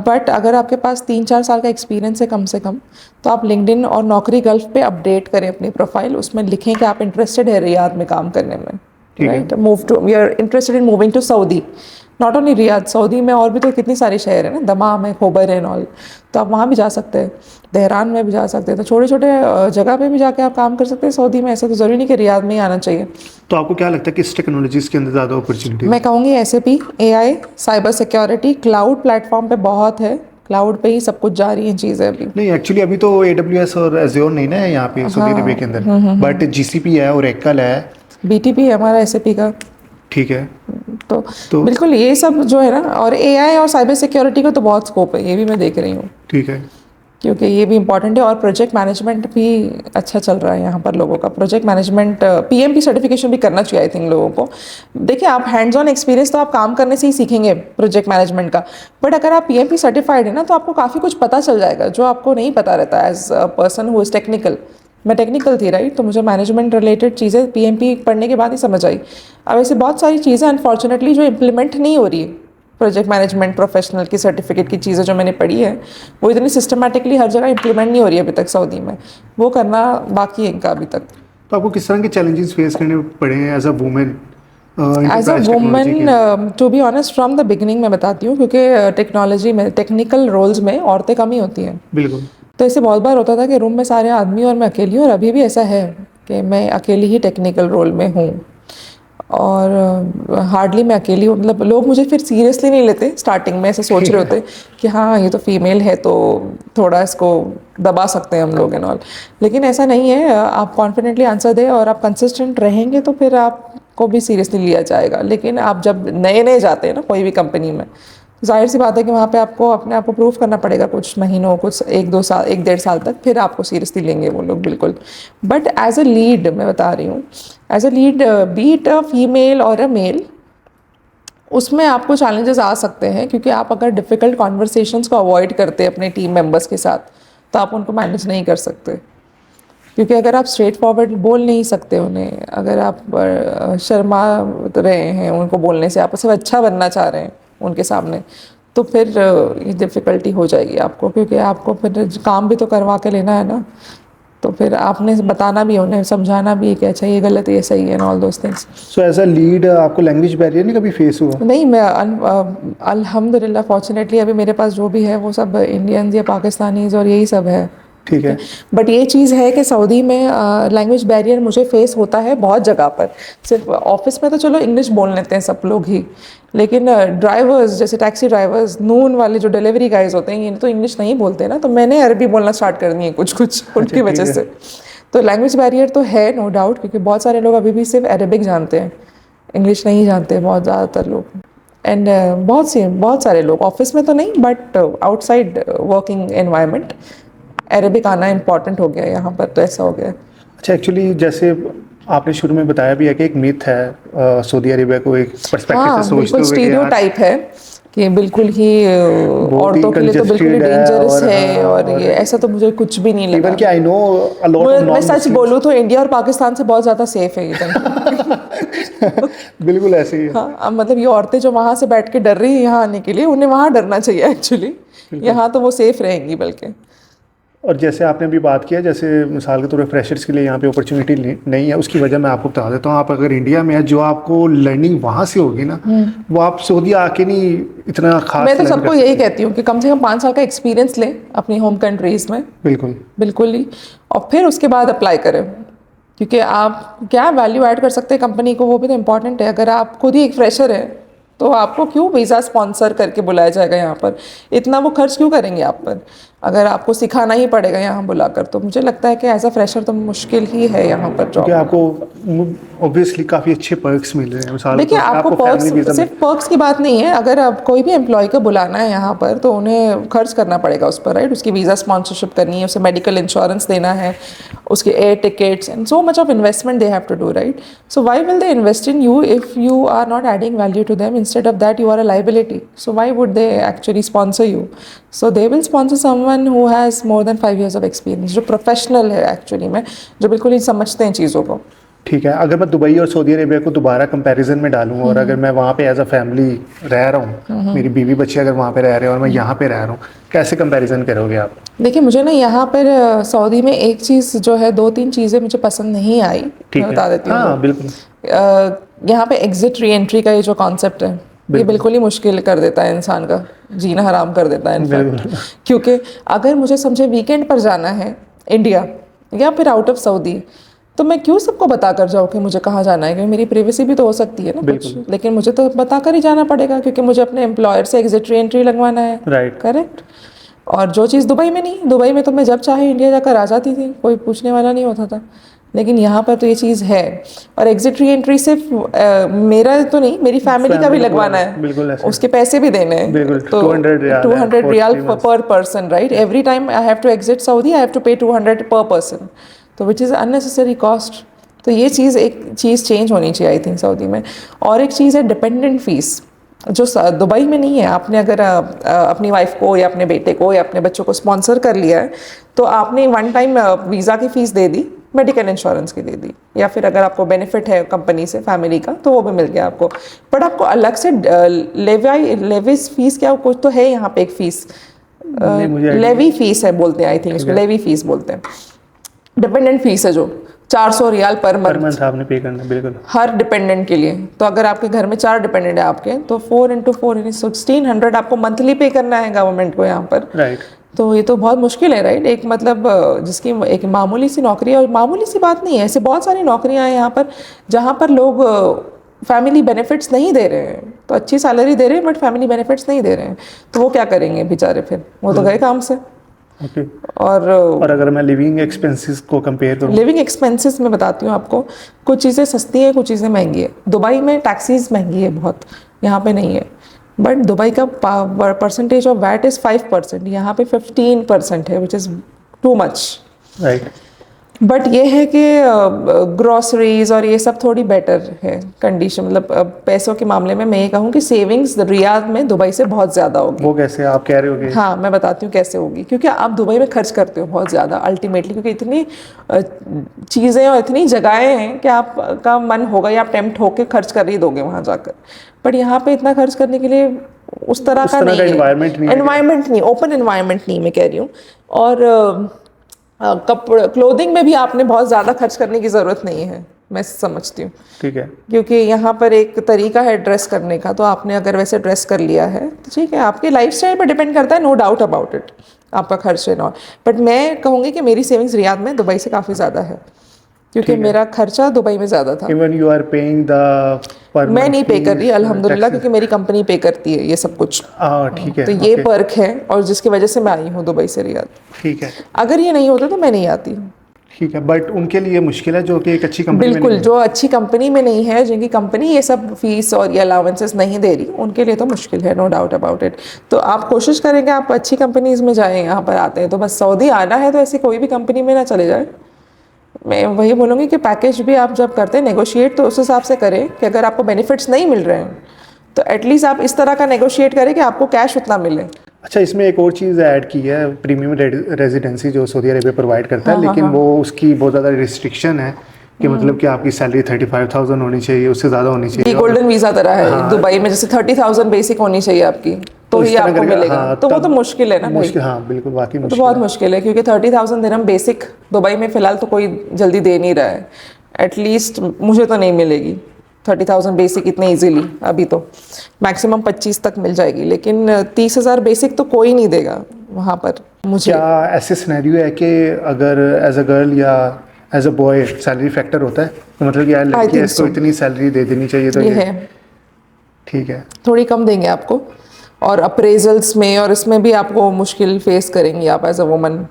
बट अगर आपके पास 3-4 साल का एक्सपीरियंस है कम से कम, तो आप लिंक्डइन और नौकरी गल्फ पे अपडेट करें अपनी प्रोफाइल, उसमें लिखें कि आप इंटरेस्टेड है रियाद में काम करने में, right. We are interested in moving to Saudi, not only Riyadh, Saudi में और भी तो कितनी सारी शहर है ना, दमाम है, खोबर है, ऑल, तो आप वहाँ भी जा सकते हैं, देहरान में भी जा सकते हैं। तो छोटे छोटे जगह पे भी जाके आप काम कर सकते हैं सऊदी में, ऐसा तो ज़रूरी नहीं कि रियाद में ही आना चाहिए। तो आपको क्या लगता है किस टेक्नोलॉजीज के अंदर ज़्यादा अपॉर्चुनिटी? मैं कहूँगी SAP, AI, cyber security, cloud platform पे बहुत है, क्लाउड पे ही सब कुछ जा रही हैं चीज़ें अभी। नहीं, एक्चुअली अभी तो AWS और Azure नहीं ना है यहाँ पे सऊदी अरबिया के अंदर, बट GCP है, ओरेकल है, BTP है हमारा SAP का। ठीक है। तो बिल्कुल ये सब जो है ना, और AI और साइबर सिक्योरिटी का तो बहुत स्कोप है, ये भी मैं देख रही हूँ, ठीक है। क्योंकि ये भी इंपॉर्टेंट है। और प्रोजेक्ट मैनेजमेंट भी अच्छा चल रहा है यहाँ पर लोगों का। प्रोजेक्ट मैनेजमेंट PMP सर्टिफिकेशन भी करना चाहिए आई थिंक लोगों को। देखिए आप हैंड्स ऑन एक्सपीरियंस तो आप काम करने से ही सीखेंगे प्रोजेक्ट मैनेजमेंट का, बट अगर आप PMP सर्टिफाइड है ना, तो आपको काफ़ी कुछ पता चल जाएगा जो आपको नहीं पता रहता as a person who is technical. मैं टेक्निकल थी, राइट, तो मुझे मैनेजमेंट रिलेटेड चीज़ें PMP पढ़ने के बाद ही समझ आई। अब ऐसे बहुत सारी चीज़ें अनफॉर्चुनेटली जो इम्प्लीमेंट नहीं हो रही है, प्रोजेक्ट मैनेजमेंट प्रोफेशनल की सर्टिफिकेट की चीज़ें जो मैंने पढ़ी है, वो इतनी सिस्टमेटिकली हर जगह इंप्लीमेंट नहीं हो रही है अभी तक सऊदी में, वो करना बाकी है इनका अभी तक। तो आपको किस तरह के चैलेंजेस फेस करने पड़े हैं as a women? As a woman, to be honest, from the beginning मैं बताती हूँ, क्योंकि टेक्नोलॉजी में, टेक्निकल रोल्स में औरतें कम ही होती हैं। बिल्कुल। तो ऐसे बहुत बार होता था कि रूम में सारे आदमी और मैं अकेली हूँ, और अभी भी ऐसा है कि मैं अकेली ही टेक्निकल रोल में हूँ, और हार्डली मैं अकेली हूँ। मतलब लोग मुझे फिर सीरियसली नहीं लेते, स्टार्टिंग में ऐसे सोच रहे होते कि हाँ ये तो फीमेल है तो थोड़ा इसको दबा सकते हैं हम लोग एंड ऑल, लेकिन ऐसा नहीं है। आप कॉन्फिडेंटली आंसर दें और आप कंसिस्टेंट रहेंगे तो फिर आपको भी सीरियसली लिया जाएगा। लेकिन आप जब नए नए जाते हैं ना कोई भी कंपनी में, जाहिर सी बात है कि वहाँ पे आपको अपने आप को प्रूव करना पड़ेगा कुछ महीनों, कुछ 1-2 साल, 1-1.5 साल तक, फिर आपको सीरियसली लेंगे वो लोग, बिल्कुल। बट एज अ लीड मैं बता रही हूँ, as a lead, be it a female और अ मेल, उसमें आपको चैलेंजेस आ सकते हैं, क्योंकि आप अगर डिफ़िकल्ट कॉन्वर्सेशंस को अवॉइड करते हैं अपने टीम मेंबर्स के साथ, तो आप उनको मैनेज नहीं कर सकते। क्योंकि अगर आप स्ट्रेट फॉरवर्ड बोल नहीं सकते उन्हें, अगर आप शर्मा रहे हैं उनको बोलने से, आप सिर्फ अच्छा बनना चाह रहे हैं उनके सामने, तो फिर ये डिफ़िकल्टी हो जाएगी आपको, क्योंकि आपको फिर काम भी तो करवा के लेना है ना। तो फिर आपने बताना भी, उन्हें समझाना भी कि अच्छा ये गलत है, ये सही है, and all those things. So as a lead आपको लैंग्वेज बैरियर नहीं कभी फेस हुआ? नहीं, मैं अल्हम्दुलिल्लाह फॉर्चुनेटली अभी मेरे पास जो भी है वो सब इंडियंस या पाकिस्तानीज़ और यही सब है। ठीक है। बट ये चीज़ है कि सऊदी में लैंग्वेज बैरियर मुझे फेस होता है बहुत जगह पर। सिर्फ ऑफिस में तो चलो इंग्लिश बोल लेते हैं सब लोग ही, लेकिन ड्राइवर्स जैसे टैक्सी ड्राइवर्स, नून वाले जो डिलीवरी गाइज होते हैं, ये तो इंग्लिश नहीं बोलते ना, तो मैंने अरबी बोलना स्टार्ट कर दी है कुछ कुछ उनकी वजह से। तो लैंग्वेज बैरियर तो है नो डाउट, क्योंकि बहुत सारे लोग अभी भी सिर्फ अरबिक जानते हैं, इंग्लिश नहीं जानते बहुत ज़्यादातर लोग। एंड बहुत सारे लोग ऑफिस में तो नहीं, but outside working environment Arabic आना इम्पॉर्टेंट हो गया यहाँ पर, तो ऐसा हो गया। अच्छा, एक्चुअली जैसे आपने शुरू में बताया भी है कि एक मिथ है सऊदी अरेबिया को एक पर्सपेक्टिव से सोचते बिल्कुल हुए स्टीरियोटाइप है कि बिल्कुल ही औरतों के लिए तो बिल्कुल ही डेंजरस है, और ये ऐसा तो मुझे कुछ भी नहीं लगा। इवन कि I know a lot of मैं सच बोलूँ तो इंडिया और पाकिस्तान से बहुत ज़्यादा सेफ है इधर। बिल्कुल ऐसे ही है। हाँ, मतलब ये औरतें जो वहाँ से बैठ के डर रही है यहाँ आने के लिए, उन्हें वहाँ डरना चाहिए एक्चुअली, यहाँ तो वो सेफ रहेंगी बल्कि। और जैसे आपने अभी बात किया, जैसे मिसाल के तौर पर फ्रेशर्स के लिए यहाँ पे अपॉर्चुनिटी नहीं है, उसकी वजह मैं आपको बता देता हूँ। आप अगर इंडिया में है, जो आपको लर्निंग वहाँ से होगी ना, वो आप सऊदी आके नहीं इतना खास। मैं तो सबको यही कहती हूँ कि कम से कम 5 साल का एक्सपीरियंस लें अपनी होम कंट्रीज़ में। बिल्कुल ही, और फिर उसके बाद अप्लाई करें, क्योंकि आप क्या वैल्यू ऐड कर सकते हैं कंपनी को, वो भी तो इम्पॉर्टेंट है। अगर आप खुद ही एक फ्रेशर है तो आपको क्यों वीज़ा स्पॉन्सर करके बुलाया जाएगा यहाँ पर, इतना वो खर्च क्यों करेंगे आप पर, अगर आपको सिखाना ही पड़ेगा यहाँ बुलाकर। तो मुझे लगता है कि एज अ फ्रेशर तो मुश्किल ही है यहाँ पर जॉब। आपको ऑब्वियसली काफ़ी अच्छे पर्क्स मिल रहे हैं। मिसाल देखिए, आपको पर्क्स, सिर्फ पर्क्स की बात नहीं है, अगर आप कोई भी एम्प्लॉय को बुलाना है यहाँ पर तो उन्हें खर्च करना पड़ेगा उस पर, राइट। उसकी वीज़ा स्पॉन्सरशिप करनी है, उसे मेडिकल इंश्योरेंस देना है, उसके air tickets and so much of investment they have to do, right. So why will they invest in you if you are not adding value to them, instead of that you are a liability. So why would they actually sponsor you? So they will sponsor someone who has more than 5 years of experience, जो professional है actually में, जो बिल्कुल ही समझते हैं चीज़ों को। ठीक है। अगर मैं दुबई और सऊदी अरेबिया को दोबारा कंपैरिजन में डालूं, और अगर मैं वहाँ पे एज अ फैमिली रह रहा हूँ, मेरी बीवी बच्चे अगर वहाँ पे रह रहे हैं और मैं यहाँ पे रह रहा हूँ, कैसे कंपैरिजन करोगे आप? देखिए, मुझे ना यहाँ पर सऊदी में एक चीज़ जो है, 2-3 चीज़ें मुझे पसंद नहीं आई, मैं बता देती हूँ। हाँ, बिल्कुल। यहाँ पे एग्जिट री एंट्री का ये जो कॉन्सेप्ट है, ये बिल्कुल ही मुश्किल कर देता है, इंसान का जीना हराम कर देता है इनफैक्ट। क्योंकि अगर मुझे समझे वीकेंड पर जाना है इंडिया या फिर आउट ऑफ सऊदी, तो मैं क्यों सबको बता कर जाऊँ कि मुझे कहाँ जाना है, क्योंकि मेरी प्राइवेसी भी तो हो सकती है ना कुछ, लेकिन मुझे तो बता कर ही जाना पड़ेगा, क्योंकि मुझे अपने एम्प्लॉयर से एग्जिट री एंट्री लगवाना है, राइट। करेक्ट। और जो चीज़ दुबई में नहीं, दुबई में तो मैं जब चाहे इंडिया जाकर आ जाती थी, कोई पूछने वाला नहीं होता था, लेकिन यहाँ पर तो ये चीज़ है। और एग्जिट री एंट्री सिर्फ मेरा तो नहीं, मेरी फैमिली का भी लगवाना है, उसके पैसे भी देने हैं, तो 200 riyal per person, right. Every time I have to exit Saudi, I have to pay 200 पर पर्सन, तो विच इज़ अननेसेसरी कॉस्ट। तो ये चीज़, एक चीज़ चेंज होनी चाहिए आई थिंक सऊदी में। और एक चीज़ है डिपेंडेंट फीस, जो दुबई में नहीं है। आपने अगर अपनी वाइफ को या अपने बेटे को या अपने बच्चों को स्पॉन्सर कर लिया है, तो आपने वन टाइम वीज़ा की फ़ीस दे दी, मेडिकल इंश्योरेंस की दे दी, या फिर अगर आपको बेनिफिट है कंपनी से फैमिली का, तो वो भी मिल गया आपको। बट आपको अलग से लेविस फीस क्या कुछ तो है यहाँ पे, एक फ़ीस लेवी फीस है बोलते हैं, आई थिंक उसको लेवी फीस बोलते हैं। डिपेंडेंट फीस है जो 400 रियाल पर मंथ आपने पे करना, बिल्कुल, हर डिपेंडेंट के लिए। तो अगर आपके घर में 4 डिपेंडेंट है आपके, तो 4 × 4 = 1600 आपको मंथली पे करना है गवर्नमेंट को यहाँ पर, राइट। तो ये तो बहुत मुश्किल है, राइट। एक मतलब जिसकी एक मामूली सी नौकरी है, और मामूली सी बात नहीं है, ऐसे बहुत सारी नौकरियाँ हैं यहाँ पर जहाँ पर लोग फैमिली बेनिफिट्स नहीं दे रहे हैं, तो अच्छी सैलरी दे रहे हैं बट फैमिली बेनिफिट्स नहीं दे रहे हैं, तो वो क्या करेंगे बेचारे, फिर वो तो गए काम से। Okay. और अगर मैं लिविंग एक्सपेंसेस को कंपेयर करूँ, लिविंग एक्सपेंसेस में बताती हूँ आपको, कुछ चीज़ें सस्ती हैं, कुछ चीज़ें महंगी है। दुबई में टैक्सीज महंगी है बहुत, यहाँ पे नहीं है। बट दुबई का परसेंटेज ऑफ वैट इज़ 5%, यहाँ पे 15% है, which is too much, right. But ये है कि ग्रॉसरीज और ये सब थोड़ी बेटर है कंडीशन, मतलब पैसों के मामले में मैं ये कहूँ कि सेविंग्स रियाद में दुबई से बहुत ज़्यादा होगी। वो कैसे आप कह रहे होगे? हाँ, मैं बताती हूँ कैसे होगी। क्योंकि आप दुबई में खर्च करते हो बहुत ज़्यादा अल्टीमेटली, क्योंकि इतनी चीज़ें और इतनी जगहें हैं कि आपका मन होगा या आप टेम्प्ट होकर खर्च कर ही दोगे वहाँ जाकर। बट यहाँ पे इतना खर्च करने के लिए उस तरह का नहीं है, एनवायरनमेंट नहीं, ओपन एनवायरनमेंट नहीं मैं कह रही हूँ। और क्लोथिंग में भी आपने बहुत ज़्यादा खर्च करने की ज़रूरत नहीं है, मैं समझती हूँ। ठीक है। क्योंकि यहाँ पर एक तरीका है ड्रेस करने का, तो आपने अगर वैसे ड्रेस कर लिया है तो ठीक है, आपके लाइफस्टाइल पर डिपेंड करता है, नो डाउट अबाउट इट, आपका खर्च है ना। बट मैं कहूँगी कि मेरी सेविंग्स रियाद में दुबई से काफ़ी ज़्यादा है, क्योंकि मेरा खर्चा दुबई में ज़्यादा था। Even you are paying the पर मैं नहीं पे कर रही अल्हम्दुलिल्लाह, क्योंकि मेरी कंपनी पे करती है ये सब कुछ। ठीक है। तो ये पर्क है, और जिसकी वजह से मैं आई हूँ दुबई से रियाद। ठीक है। अगर ये नहीं होता तो मैं नहीं आती। ठीक है, बट उनके लिए मुश्किल है जो कि एक अच्छी कंपनी में बिल्कुल, नहीं है। जो अच्छी कंपनी में नहीं है, जिनकी कंपनी ये सब फीस और ये अलाउंसेस नहीं दे रही, उनके लिए तो मुश्किल है, नो डाउट अबाउट इट। तो आप कोशिश करेंगे आप अच्छी कंपनीज में जाएं, यहाँ पर आते हैं तो बस सऊदी आना है तो ऐसी कोई भी कंपनी में ना चले जाए। मैं वही बोलूँगी कि पैकेज भी आप जब करते हैं नेगोशिएट, तो उस हिसाब से करें कि अगर आपको बेनिफिट्स नहीं मिल रहे हैं तो एटलीस्ट आप इस तरह का नेगोशिएट करें कि आपको कैश उतना मिले। अच्छा, इसमें एक और चीज़ ऐड की है, प्रीमियम रेजिडेंसी जो सऊदी अरेबिया प्रोवाइड करता है, लेकिन वो उसकी बहुत ज़्यादा रिस्ट्रिक्शन है कि मतलब कि आपकी सैलरी 35,000 होनी चाहिए, उससे ज़्यादा होनी चाहिए। गोल्डन वीज़ा तरह है दुबई में, जैसे 30,000 बेसिक होनी चाहिए आपकी, तो ही आपको मिलेगा। तो वो तो मुश्किल है ना भाई। मुश्किल, हाँ बिल्कुल, वाकई तो मुश्किल बहुत मुश्किल है, क्योंकि 30,000 दिरहम बेसिक दुबई में फ़िलहाल तो कोई जल्दी दे नहीं रहा है। एटलीस्ट मुझे तो नहीं मिलेगी 30,000 बेसिक इतने इजीली। अभी तो मैक्सिमम 25 तक मिल जाएगी, लेकिन 30,000 बेसिक तो कोई नहीं देगा वहाँ पर मुझे। क्या ऐसे सिनेरियो है कि अगर एज अ गर्ल या as a boy salary factor होता है, तो मतलब कि यार लड़की है इसको इतनी सैलरी दे देनी चाहिए, तो ये है। ठीक है, थोड़ी कम देंगे आपको, और अप्रेजल्स में और इसमें भी आपको मुश्किल फेस करेंगी आप एज अ वुमन।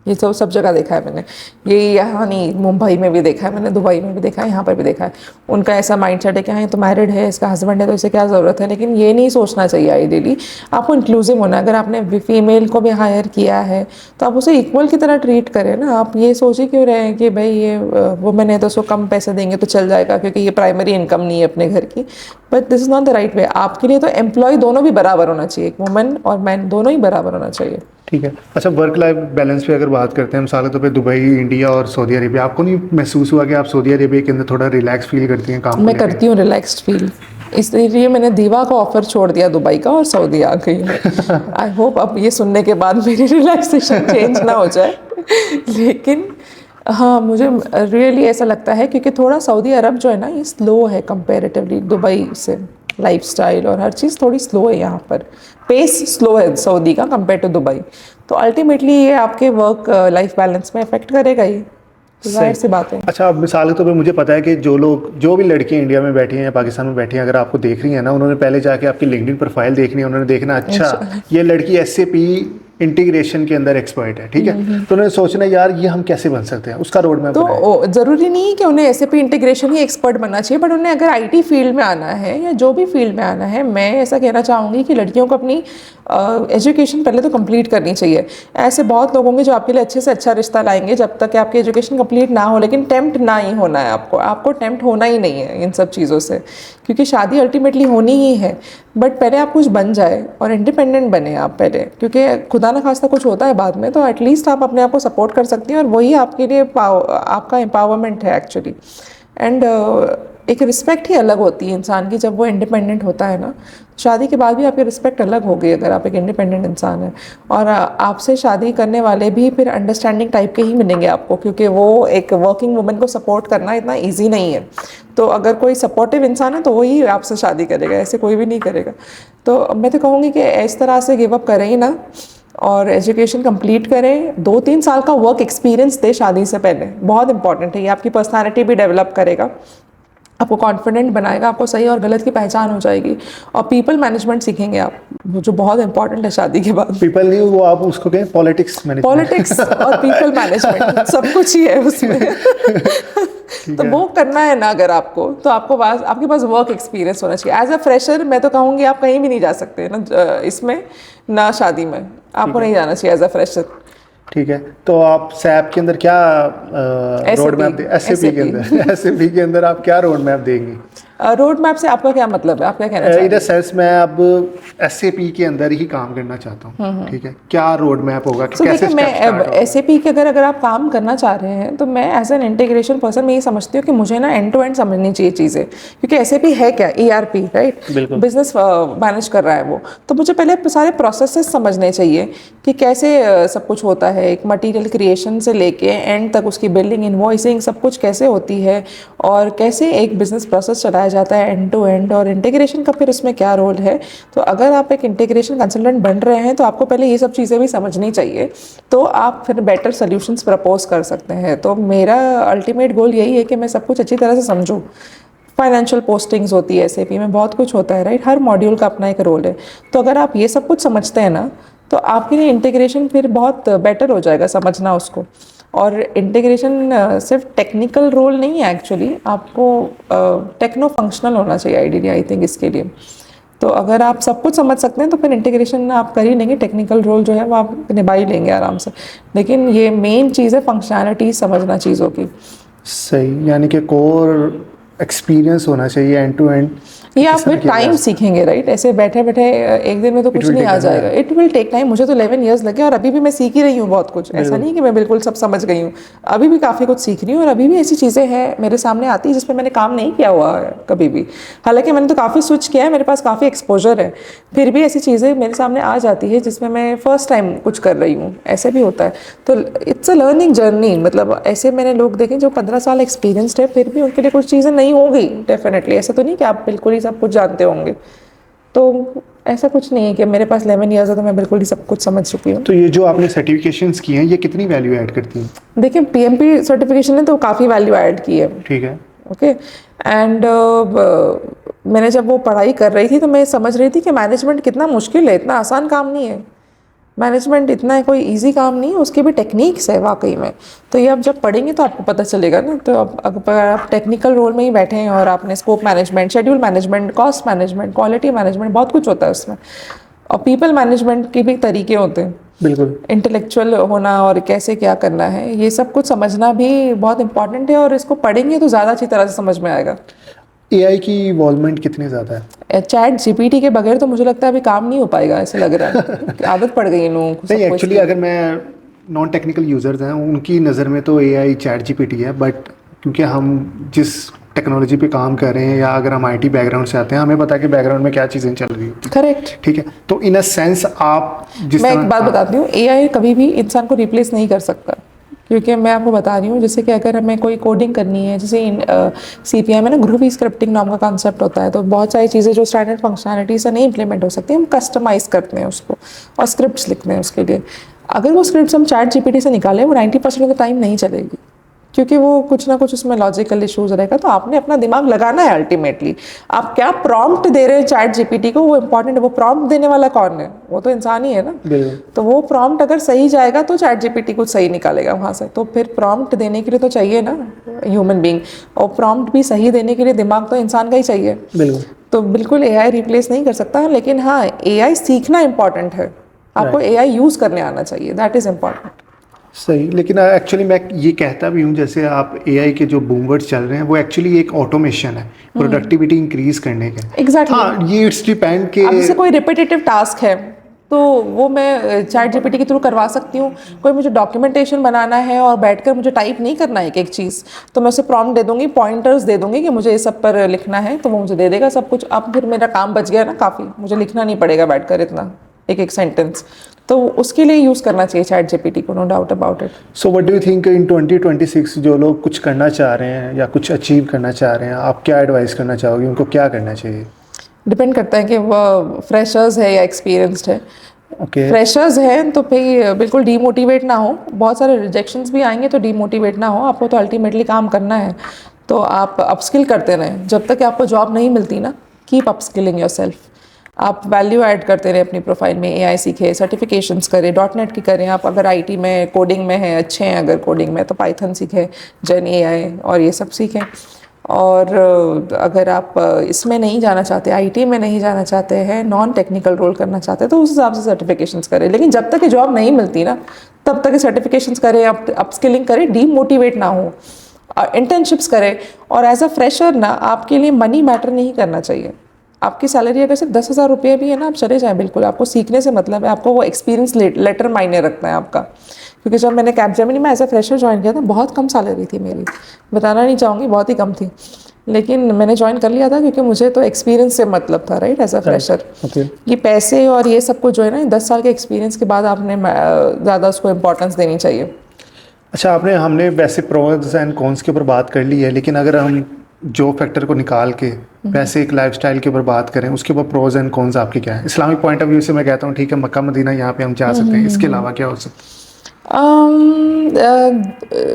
ये तो सब जगह देखा है मैंने, ये यहाँ नहीं, मुंबई में भी देखा है मैंने, दुबई में भी देखा है, यहाँ पर भी देखा है। उनका ऐसा माइंडसेट है कि हाँ ये तो मैरिड है, इसका हस्बैंड है, तो इसे क्या ज़रूरत है। लेकिन ये नहीं सोचना चाहिए। आइडियली आपको इंक्लूसिव होना है। अगर आपने फीमेल को भी हायर किया है तो आप उसे इक्वल की तरह ट्रीट करें ना। आप ये सोच ही क्यों रहे हैं कि भाई ये वुमेन है तो उसको कम पैसे देंगे तो चल जाएगा, क्योंकि ये प्राइमरी इनकम नहीं है अपने घर की। But this is not the right way. आपके लिए तो एम्प्लॉय दोनों भी बराबर होना चाहिए, वुमेन और मैन दोनों ही बराबर होना चाहिए। ठीक है। अच्छा, वर्क लाइफ बैलेंस पे अगर बात करते हैं, मिसाल के तौर पे दुबई, इंडिया और सऊदी अरेबिया, आपको नहीं महसूस हुआ कि आप सऊदी अरेबिया के अंदर थोड़ा रिलैक्स फील करती हैं काम? मैं करती हूँ रिलैक्स्ड फील, इसलिए मैंने दीवा का ऑफर छोड़ दिया दुबई का और सऊदी आ गई हूँ। आई होप अब ये सुनने के बाद मेरी रिलैक्सेशन चेंज ना हो जाए। लेकिन हाँ, मुझे रियली ऐसा लगता है, क्योंकि थोड़ा सऊदी अरब जो है ना, ये स्लो है कंपैरेटिवली दुबई से। लाइफस्टाइल और हर चीज़ थोड़ी स्लो है यहाँ पर, पेस स्लो है सऊदी का कंपेयर टू दुबई। तो अल्टीमेटली ये आपके वर्क लाइफ बैलेंस में इफेक्ट करेगा ही, जाहिर सी बात है। अच्छा, अब मिसाल के तौर पे मुझे पता है कि जो भी लड़कियां इंडिया में बैठी हैं या पाकिस्तान में बैठी हैं, अगर आपको देख रही हैं ना, उन्होंने पहले जाके आपकी लिंक्डइन प्रोफाइल देखनी है, उन्होंने देखना अच्छा ये लड़की SAP इंटीग्रेशन के अंदर एक्सपर्ट है, ठीक है, तो उन्होंने सोचना यार ये हम कैसे बन सकते हैं, उसका रोड मैप। तो ज़रूरी नहीं है कि उन्हें SAP इंटीग्रेशन ही एक्सपर्ट बनना चाहिए, बट उन्हें अगर IT फील्ड में आना है या जो भी फील्ड में आना है, मैं ऐसा कहना चाहूँगी कि लड़कियों को अपनी एजुकेशन पहले तो कंप्लीट करनी चाहिए। ऐसे बहुत लोग होंगे जो आपके लिए अच्छे से अच्छा रिश्ता लाएंगे, जब तक कि आपकी एजुकेशन कंप्लीट ना हो। लेकिन टेम्प्ट ना ही होना है आपको टेम्प्ट होना ही नहीं है इन सब चीज़ों से, क्योंकि शादी अल्टीमेटली होनी ही है। बट पहले आप कुछ बन जाए और इंडिपेंडेंट बने आप पहले, क्योंकि खुदा ना खास्ता कुछ होता है बाद में, तो एटलीस्ट आप अपने आप को सपोर्ट कर सकती हैं, और वही आपके लिए आपका एम्पावरमेंट है एक्चुअली। एंड एक रिस्पेक्ट ही अलग होती है इंसान की जब वो इंडिपेंडेंट होता है ना। शादी के बाद भी आपकी रिस्पेक्ट अलग होगी अगर आप एक इंडिपेंडेंट इंसान हैं, और आपसे शादी करने वाले भी फिर अंडरस्टैंडिंग टाइप के ही मिलेंगे आपको, क्योंकि वो एक वर्किंग वुमन को सपोर्ट करना इतना ईजी नहीं है। तो अगर कोई सपोर्टिव इंसान है तो वही आपसे शादी करेगा, ऐसे कोई भी नहीं करेगा। तो मैं तो कहूँगी कि इस तरह से गिव अप करें ही ना, और एजुकेशन कंप्लीट करें। 2-3 साल का वर्क एक्सपीरियंस दे शादी से पहले, बहुत इंपॉर्टेंट है ये। आपकी पर्सनालिटी भी डेवलप करेगा, आपको कॉन्फिडेंट बनाएगा, आपको सही और गलत की पहचान हो जाएगी, और पीपल मैनेजमेंट सीखेंगे आप, जो बहुत इंपॉर्टेंट है शादी के बाद। पीपल नहीं, वो आप उसको कहें पॉलिटिक्स और पीपल मैनेजमेंट सब कुछ ही है उसमें। तो वो करना है ना अगर आपको, तो आपके पास वर्क एक्सपीरियंस होना चाहिए। एज अ फ्रेशर मैं तो कहूँगी आप कहीं भी नहीं जा सकते ना, इसमें ना शादी में आपको नहीं जाना चाहिए एज अ फ्रेशर। ठीक है, तो आप सैप के अंदर क्या रोड मैप SAP के अंदर SAP के अंदर आप क्या रोड मैप देंगी? रोड मैप से आपका क्या मतलब है, आप क्या कहना चाह इन रहे द सेंस मैं अब एसएपी के अंदर ही काम करना चाहता हूँ, ठीक है, क्या रोड मैप होगा कि सो कैसे देखिए, मैं स्टेप स्टार्ट होगा? एसएपी के अगर आप काम करना चाह रहे हैं तो मैं एज एन इंटीग्रेशन पर्सन मैं ये समझती हूँ कि मुझे ना एंड टू एंड समझनी चाहिए चीज़ें, क्योंकि एसएपी है क्या, ईआरपी, राइट, बिजनेस मैनेज कर रहा है वो, तो मुझे पहले सारे प्रोसेसेस समझने चाहिए कि कैसे सब कुछ होता है, एक मटेरियल क्रिएशन से लेके एंड तक उसकी बिल्डिंग, इनवॉइसिंग, सब कुछ कैसे होती है और कैसे एक बिजनेस प्रोसेस चलाया जाता है एंड टू एंड, और इंटीग्रेशन का फिर उसमें क्या रोल है। तो अगर आप एक इंटीग्रेशन कंसल्टेंट बन रहे हैं तो आपको पहले ये सब चीज़ें भी समझनी चाहिए, तो आप फिर बेटर सोल्यूशंस प्रपोज कर सकते हैं। तो मेरा अल्टीमेट गोल यही है कि मैं सब कुछ अच्छी तरह से समझूँ। फाइनेंशियल पोस्टिंग्स होती है एसएपी में, बहुत कुछ होता है, राइट, हर मॉड्यूल का अपना एक रोल है। तो अगर आप ये सब कुछ समझते हैं ना, तो आपके लिए इंटीग्रेशन फिर बहुत बेटर हो जाएगा समझना उसको। और इंटीग्रेशन सिर्फ टेक्निकल रोल नहीं है एक्चुअली, आपको टेक्नो फंक्शनल होना चाहिए आइडियली, आई थिंक, इसके लिए। तो अगर आप सब कुछ समझ सकते हैं तो फिर इंटीग्रेशन आप कर ही लेंगे, टेक्निकल रोल जो है वो आप निभा ही लेंगे आराम से। लेकिन ये मेन चीज़ है फंक्शनैलिटी समझना चीज़ों की। सही, यानी कि कोर एक्सपीरियंस होना चाहिए एंड टू एंड। ये आप विद टाइम सीखेंगे, राइट, ऐसे बैठे बैठे एक दिन में तो कुछ नहीं आ जाएगा, इट विल टेक टाइम। मुझे तो 11 ईयर्स लगे और अभी भी मैं सीख ही रही हूँ बहुत कुछ, ऐसा नहीं कि मैं बिल्कुल सब समझ गई हूँ, अभी भी काफ़ी कुछ सीख रही हूँ। और अभी भी ऐसी चीज़ें हैं मेरे सामने आती है जिस पर मैंने काम नहीं किया हुआ है कभी भी, हालांकि मैंने तो काफ़ी स्विच किया है, मेरे पास काफ़ी एक्सपोजर है, फिर भी ऐसी चीज़ें मेरे सामने आ जाती है जिसमें मैं फर्स्ट टाइम कुछ कर रही हूँ, ऐसे भी होता है। तो इट्स अ लर्निंग जर्नी, मतलब ऐसे मैंने लोग देखे जो 15 साल एक्सपीरियंसड है, फिर भी उनके लिए कुछ चीज़ें नहीं होगी डेफिनेटली, ऐसा तो नहीं कि आप बिल्कुल ही सब कुछ जानते होंगे। तो ऐसा कुछ नहीं है कि मेरे पास 11 इयर्स है तो मैं बिल्कुल ही सब कुछ समझ चुकी हूँ। तो ये जो आपने सर्टिफिकेशंस की हैं, ये कितनी वैल्यू ऐड करती हैं? देखिए, पीएमपी सर्टिफिकेशन ने तो काफ़ी वैल्यू ऐड की है, ठीक है, ओके। एंड मैंने जब वो पढ़ाई कर रही थी तो मैं समझ रही थी कि मैनेजमेंट कितना मुश्किल है, इतना आसान काम नहीं है मैनेजमेंट, इतना कोई इजी काम नहीं है, उसके भी टेक्निक्स है वाकई में। तो ये आप जब पढ़ेंगे तो आपको पता चलेगा ना। तो अब अगर आप टेक्निकल रोल में ही बैठे हैं और आपने scope management, schedule management, cost management, quality management, बहुत कुछ होता है उसमें, और पीपल मैनेजमेंट के भी तरीके होते हैं, बिल्कुल, इंटेलेक्चुअल होना और कैसे क्या करना है, ये सब कुछ समझना भी बहुत इंपॉर्टेंट है। और इसको पढ़ेंगे तो ज़्यादा अच्छी तरह से समझ में आएगा। एआई की इन्वॉल्वमेंट कितनी ज़्यादा है? चैट जीपीटी के बगैर तो मुझे लगता है अभी काम नहीं हो पाएगा, ऐसे लग रहा है कि आदत पड़ गई इन लोगों को। नहीं, एक्चुअली अगर मैं नॉन टेक्निकल यूज़र्स हैं उनकी नज़र में तो एआई चैट जीपीटी है, बट क्योंकि हम जिस टेक्नोलॉजी पे काम कर रहे हैं या अगर हम आईटी बैकग्राउंड से आते हैं, हमें पता है कि बैकग्राउंड में क्या चीज़ें चल रही होती हैं। करेक्ट, ठीक है, तो इन अ सेंस आप जिस मैं एक बात बताती हूँ, एआई कभी भी इंसान को रिप्लेस नहीं कर सकता, क्योंकि मैं आपको बता रही हूँ, जैसे कि अगर हमें कोई कोडिंग करनी है, जैसे सीपीआई में ना ग्रुपी स्क्रिप्टिंग नाम का कॉन्सेप्ट होता है, तो बहुत सारी चीज़ें जो स्टैंडर्ड फंक्शनैलिटी से नहीं इंप्लीमेंट हो सकती, हम कस्टमाइज करते हैं उसको और स्क्रिप्ट्स लिखते हैं उसके लिए। अगर वो स्क्रिप्ट्स हम चैट जीपीटी से निकालें, वो 90% ऑफ द टाइम नहीं चलेगी, क्योंकि वो कुछ ना कुछ उसमें लॉजिकल इश्यूज रहेगा। तो आपने अपना दिमाग लगाना है अल्टीमेटली। आप क्या प्रॉम्प्ट दे रहे हैं चैट जीपीटी को, वो इंपॉर्टेंट है। वो प्रॉम्प्ट देने वाला कौन है? वो तो इंसान ही है ना। तो वो प्रॉम्प्ट अगर सही जाएगा तो चैट जीपीटी कुछ सही निकालेगा वहाँ से। तो फिर प्रॉम्प्ट देने के लिए तो चाहिए ना ह्यूमन बीइंग, और प्रॉम्प्ट भी सही देने के लिए दिमाग तो इंसान का ही चाहिए। तो बिल्कुल एआई रिप्लेस नहीं कर सकता, लेकिन हाँ, एआई सीखना इंपॉर्टेंट है। आपको एआई यूज करने आना चाहिए, दैट इज इम्पॉर्टेंट। सही, लेकिन एक्चुअली मैं ये कहता भी हूँ, जैसे आप एआई के जो बूम वर्ड्स चल रहे हैं वो एक्चुअली एक ऑटोमेशन है, प्रोडक्टिविटी इंक्रीज करने के। एग्जैक्टली, हाँ, ये इट्स डिपेंड के अब जैसे कोई रिपीटेटिव टास्क है तो वो मैं चैट जीपीटी के थ्रू करवा सकती हूँ। कोई मुझे डॉक्यूमेंटेशन बनाना है और बैठकर मुझे टाइप नहीं करना है एक एक चीज़, तो मैं उसे प्रॉम्प्ट दे दूंगी, पॉइंटर्स दे दूंगी कि मुझे इस सब पर लिखना है, तो वो मुझे दे देगा सब कुछ। अब फिर मेरा काम बच गया ना काफ़ी, मुझे लिखना नहीं पड़ेगा बैठकर इतना एक एक सेंटेंस। तो उसके लिए यूज़ करना चाहिए चैट जीपीटी को, no doubt about it. So what do you think in 2026 जो लोग कुछ करना चाह रहे हैं या कुछ अचीव करना चाह रहे हैं, आप क्या एडवाइस करना चाहोगे, उनको क्या करना चाहिए? डिपेंड करता है कि वो फ्रेशर्स है या एक्सपीरियंस्ड है। फ्रेशर्स हैं तो फिर बिल्कुल डीमोटिवेट ना हो, बहुत सारे रिजेक्शंस भी आएंगे तो डीमोटिवेट ना हो, आपको तो अल्टीमेटली काम करना है। तो आप अपस्किल करते रहें जब तक आपको जॉब नहीं मिलती ना, कीप अपस्किलिंग योरसेल्फ। आप वैल्यू ऐड करते रहें अपनी प्रोफाइल में, एआई सीखें, सर्टिफिकेशंस करें, .NET की करें। आप अगर आईटी में कोडिंग में हैं, अच्छे हैं अगर कोडिंग में, तो पाइथन सीखें, जेन एआई और ये सब सीखें। और अगर आप इसमें नहीं जाना चाहते, आईटी में नहीं जाना चाहते हैं, नॉन टेक्निकल रोल करना चाहते हैं, तो उस हिसाब से सर्टिफिकेशंस करें। लेकिन जब तक जॉब नहीं मिलती ना, तब तक सर्टिफिकेशंस करें, अपस्किलिंग करें, डीमोटिवेट ना हो। इंटर्नशिप्स करें। और एज अ फ्रेशर ना आपके लिए मनी मैटर नहीं करना चाहिए। आपकी सैलरी अगर सिर्फ 10,000 रुपये भी है ना, आप चले जाएं बिल्कुल, आपको सीखने से मतलब है, आपको वो एक्सपीरियंस लेटर मायने रखता है आपका। क्योंकि जब मैंने कैपजेमिनी में एज अ फ्रेशर ज्वाइन किया था, बहुत कम सैलरी थी मेरी, बताना नहीं चाहूँगी, बहुत ही कम थी, लेकिन मैंने ज्वाइन कर लिया था क्योंकि मुझे तो एक्सपीरियंस से मतलब था, राइट, एज अ फ्रेशर। ये पैसे और ये सब कुछ जो है ना, 10 साल के एक्सपीरियंस के बाद आपने ज़्यादा उसको इम्पोर्टेंस देनी चाहिए। अच्छा, हमने वैसे प्रोज एंड कॉन्स के ऊपर बात कर ली है, लेकिन अगर हम जॉब फैक्टर को निकाल के वैसे एक लाइफस्टाइल के ऊपर बात करें, उसके ऊपर प्रोज एंड कॉन्स आपके क्या है? इस्लामिक पॉइंट ऑफ व्यू से मैं कहता हूँ ठीक है, मक्का मदीना यहाँ पे हम जा सकते हैं, इसके अलावा क्या हो सकता है?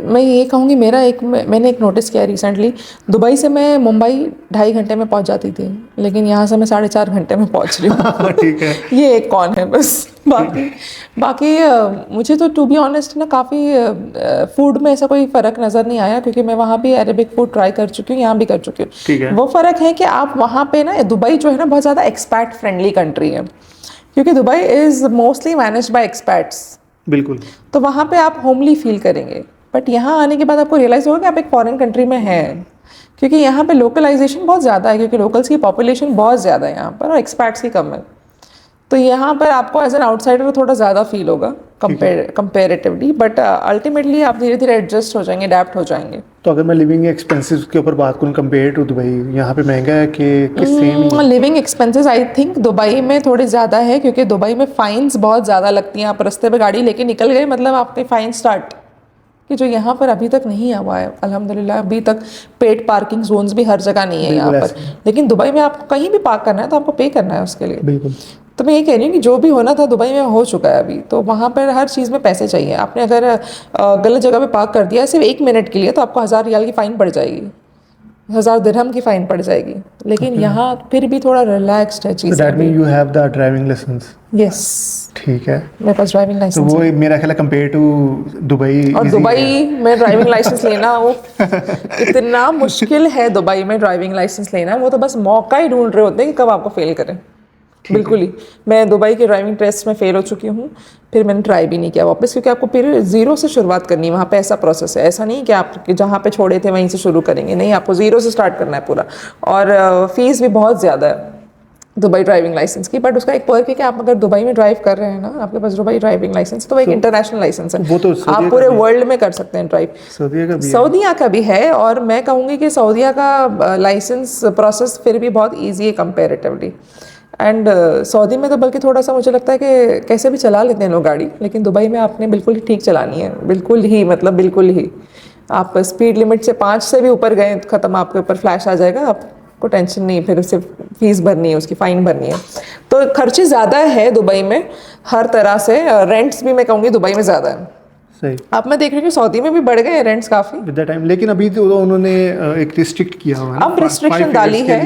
मैं ये कहूँगी, मैंने एक नोटिस किया रिसेंटली, दुबई से मैं मुंबई 2.5 घंटे में पहुँच जाती थी, लेकिन यहाँ से मैं 4.5 घंटे में पहुँच रही हूँ। ठीक है। ये एक कौन है बस। बाकी मुझे तो टू बी ऑनेस्ट ना काफ़ी फूड में ऐसा कोई फ़र्क नज़र नहीं आया, क्योंकि मैं वहाँ भी अरेबिक फूड ट्राई कर चुकी हूँ, यहाँ भी कर चुकी ठीक है। हूँ। वो फ़र्क है कि आप वहाँ पे ना, दुबई जो है ना बहुत ज़्यादा एक्सपैट फ्रेंडली कंट्री है, क्योंकि Dubai is mostly managed by expats. बिल्कुल। तो वहाँ पे आप होमली फील करेंगे, बट यहाँ आने के बाद आपको रियलाइज़ होगा कि आप एक फॉरेन कंट्री में हैं, क्योंकि यहाँ पे लोकलाइजेशन बहुत ज़्यादा है, क्योंकि लोकल्स की पॉपुलेशन बहुत ज़्यादा है यहाँ पर और एक्सपैट्स की कम है। तो यहाँ पर आपको एज एन आउटसाइडर थोड़ा ज़्यादा फील होगा कंपेरेटिवली, बट अल्टीमेटली आप धीरे धीरे एडजस्ट हो जाएंगे, अडेप्ट हो जाएंगे। तो अगर मैं लिविंग एक्सपेंसेस के ऊपर बात करूँ कंपेयर टू दुबई, यहाँ पे महंगा है कि same? Living expenses I think Dubai में थोड़ी ज़्यादा है, क्योंकि दुबई में फ़ाइन्स बहुत ज़्यादा लगती हैं। आप रास्ते पे गाड़ी लेके निकल गए, मतलब आपके फ़ाइन स्टार्ट, कि जो यहाँ पर अभी तक नहीं हुआ है अल्हम्दुलिल्लाह। अभी तक पेड पार्किंग जोन्स भी हर जगह नहीं है यहाँ पर, लेकिन दुबई में आपको कहीं भी पार्क करना है तो आपको पे करना है उसके लिए। बिल्कुल। तो मैं ये कह रही हूँ कि जो भी होना था दुबई में हो चुका है अभी। तो वहाँ पर हर चीज़ में पैसे चाहिए। आपने अगर गलत जगह पे पार्क कर दिया सिर्फ 1 मिनट के लिए, तो आपको 1000 रियाल की फ़ाइन पड़ जाएगी, 1000 दिरहम की फ़ाइन पड़ जाएगी। लेकिन यहाँ फिर भी थोड़ा रिलैक्स्ड है चीज़ें। That mean you have the driving licence? Yes, ठीक है, मेरे पास ड्राइविंग तो लाइसेंस वो है। मेरा ख्याल है कंपेयर टू दुबई। और दुबई में ड्राइविंग लाइसेंस लेना वो इतना मुश्किल है। दुबई में ड्राइविंग लाइसेंस लेना, वो तो बस मौका ही ढूंढ रहे होते हैं कि कब आपको फेल करें। बिल्कुल ही। मैं दुबई के ड्राइविंग टेस्ट में फेल हो चुकी हूँ, फिर मैंने ट्राई भी नहीं किया वापस, क्योंकि आपको फिर ज़ीरो से शुरुआत करनी है। वहाँ पे ऐसा प्रोसेस है, ऐसा नहीं कि आप जहाँ पे छोड़े थे वहीं से शुरू करेंगे, नहीं, आपको ज़ीरो से स्टार्ट करना है पूरा। और फीस भी बहुत ज़्यादा है दुबई ड्राइविंग लाइसेंस की। बट उसका एक पर्क है कि आप अगर दुबई में ड्राइव कर रहे हैं ना, आपके पास दुबई ड्राइविंग लाइसेंस, तो वो एक इंटरनेशनल लाइसेंस है, वो तो आप पूरे वर्ल्ड में कर सकते हैं ड्राइव। सऊदीया का भी है, और मैं कहूँगी कि सऊदीया का लाइसेंस प्रोसेस फिर भी बहुत ईजी है कंपेरेटिवली। एंड सऊदी में तो बल्कि थोड़ा सा मुझे लगता है कि कैसे भी चला लेते हैं लोग गाड़ी, लेकिन दुबई में आपने बिल्कुल ही ठीक चलानी है, बिल्कुल ही, मतलब बिल्कुल ही। आप स्पीड लिमिट से 5 से भी ऊपर गए, ख़त्म, आपके ऊपर फ्लैश आ जाएगा, आपको टेंशन नहीं, फिर उससे फीस भरनी है, उसकी फ़ाइन भरनी है। तो खर्चे ज़्यादा है दुबई में हर तरह से। रेंट्स भी मैं कहूँगी दुबई में ज़्यादा है। सही। अब मैं देख रही हूँ सऊदी में भी बढ़ गए रेंट्स काफ़ी विद द टाइम, लेकिन अभी तो उन्होंने एक रिस्ट्रिक्ट किया हुआ है। अब रिस्ट्रिक्शन डाली है,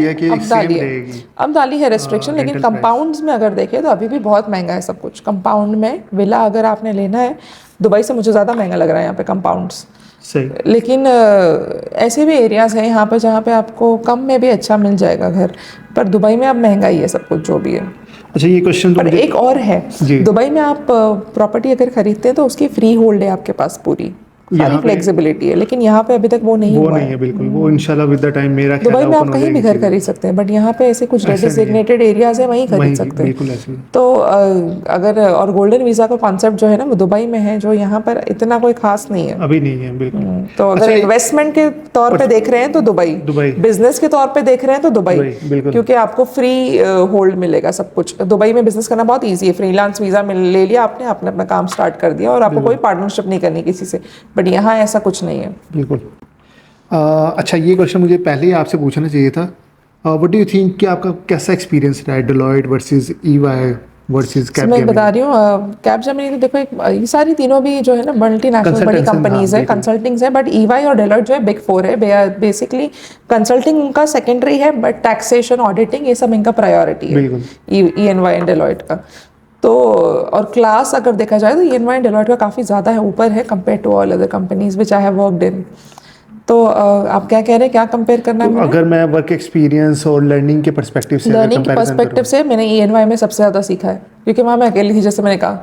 अब डाली है रिस्ट्रिक्शन। लेकिन कंपाउंड्स में अगर देखें तो अभी भी बहुत महंगा है सब कुछ। कंपाउंड में विला अगर आपने लेना है, दुबई से मुझे ज़्यादा महंगा लग रहा है यहाँ पे कंपाउंड्स। सही। लेकिन ऐसे भी एरियाज़ हैं यहाँ पर जहाँ पे आपको कम में भी अच्छा मिल जाएगा घर, पर दुबई में अब महंगा ही है सब कुछ जो भी है। अच्छा, ये क्वेश्चन पर एक और है, दुबई में आप प्रॉपर्टी अगर खरीदते हैं तो उसकी फ्री होल्ड है आपके पास, पूरी सारी फ्लेक्सिबिलिटी है। लेकिन यहाँ पे अभी तक वो नहीं हुआ है बिल्कुल। वो इंशाल्लाह विद द टाइम मेरा दुबई में आप कहीं भी घर खरीद सकते हैं, बट यहाँ पे ऐसे कुछ डेजिग्नेटेड एरियाज है, वहीं खरीद सकते हैं। तो अगर और गोल्डन वीज़ा का कॉन्सेप्ट जो है ना, वो दुबई में है, जो यहाँ पर इतना कोई खास नहीं है, अभी नहीं है। बिल्कुल। तो अगर इन्वेस्टमेंट के तौर पे देख रहे हैं तो दुबई, बिजनेस के तौर पे देख रहे हैं तो दुबई, क्योंकि आपको फ्री होल्ड मिलेगा सब कुछ। दुबई में बिजनेस करना बहुत ईजी है, फ्रीलांस वीज़ा ले लिया आपने, अपना काम स्टार्ट कर दिया, और आपको कोई पार्टनरशिप नहीं करनी किसी से। बट यहाँ ऐसा कुछ नहीं है। बिल्कुल। अच्छा, ये क्वेश्चन मुझे पहले ही आपसे पूछना चाहिए था। व्हाट डू यू थिंक कि आपका कैसा एक्सपीरियंस रहा है Deloitte versus EY versus Capgemini? मैं बता रही हूँ, कैपजेमिनी तो देखो, ये सारी तीनों भी जो है ना मल्टीनेशनल बड़ी कंपनीज है, कंसल्टिंग्स है। बट EY और डेलॉयट जो है बिग 4 है। बेसिकली कंसल्टिंग उनका सेकेंडरी है, बट टैक्सेशन, ऑडिटिंग, ये सब इनका प्रायोरिटी है, EY एंड डेलॉयट का। तो और क्लास अगर देखा जाए तो EY एंड डेलॉयट का काफ़ी ज़्यादा है, ऊपर है compare to all other companies which I have worked in. तो आप क्या कह रहे हैं, क्या कंपेयर करना है? अगर मैं वर्क एक्सपीरियंस और लर्निंग के पर्सपेक्टिव से मैंने EY में सबसे ज़्यादा सीखा है, क्योंकि वहाँ मैं अकेली थी, जैसे मैंने कहा।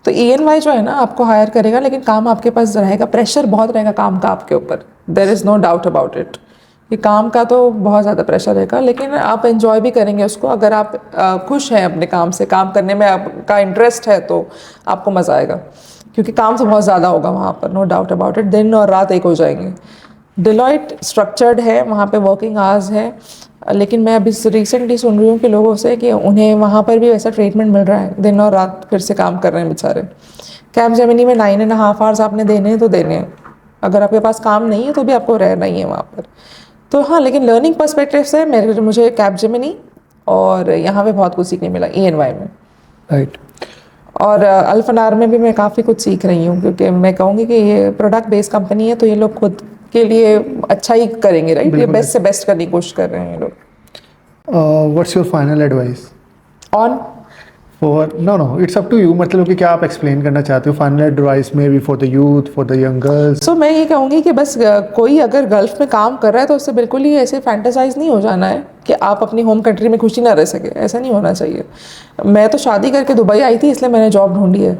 तो ENY जो है ना, आपको हायर करेगा, लेकिन काम आपके पास रहेगा, प्रेशर बहुत रहेगा काम का आपके ऊपर, there is no doubt about it. ये काम का तो बहुत ज़्यादा प्रेशर रहेगा, लेकिन आप एंजॉय भी करेंगे उसको। अगर आप खुश हैं अपने काम से, काम करने में आपका इंटरेस्ट है, तो आपको मज़ा आएगा, क्योंकि काम तो बहुत ज़्यादा होगा वहाँ पर, नो डाउट अबाउट इट। दिन और रात एक हो जाएंगे। डिलॉयट स्ट्रक्चर्ड है, वहाँ पे वर्किंग आवर्स है, लेकिन मैं अभी रिसेंटली सुन रही हूँ कि लोगों से कि उन्हें वहाँ पर भी वैसा ट्रीटमेंट मिल रहा है, दिन और रात फिर से काम कर रहे हैं बेचारे। कैपजेमिनी में 9.5 आवर्स आपने देने हैं तो देने हैं, अगर आपके पास काम नहीं है तो भी आपको रहना ही है वहाँ पर। तो हाँ, लेकिन लर्निंग पर्सपेक्टिव से मुझे कैपजेमिनी और यहाँ पे बहुत कुछ सीखने मिला ENY में। राइट। और अल्फनार में भी मैं काफ़ी कुछ सीख रही हूँ, क्योंकि मैं कहूँगी कि ये प्रोडक्ट बेस्ड कंपनी है, तो ये लोग खुद के लिए अच्छा ही करेंगे, राइट। ये बेस्ट से बेस्ट करने की कोशिश कर रहे हैं ये लोग। What's your final advice on for no it's up to you, मतलब कि क्या आप एक्सप्लेन करना चाहते हो फाइनल एडवाइस में भी for the youth, for the young girls? So मैं ये कहूँगी कि बस कोई अगर गल्फ में काम कर रहा है तो उससे बिल्कुल ही ऐसे फैंटेसाइज नहीं हो जाना है कि आप अपनी होम कंट्री में खुशी ना रह सके, ऐसा नहीं होना चाहिए। मैं तो शादी करके दुबई आई थी, इसलिए मैंने जॉब ढूंढी है,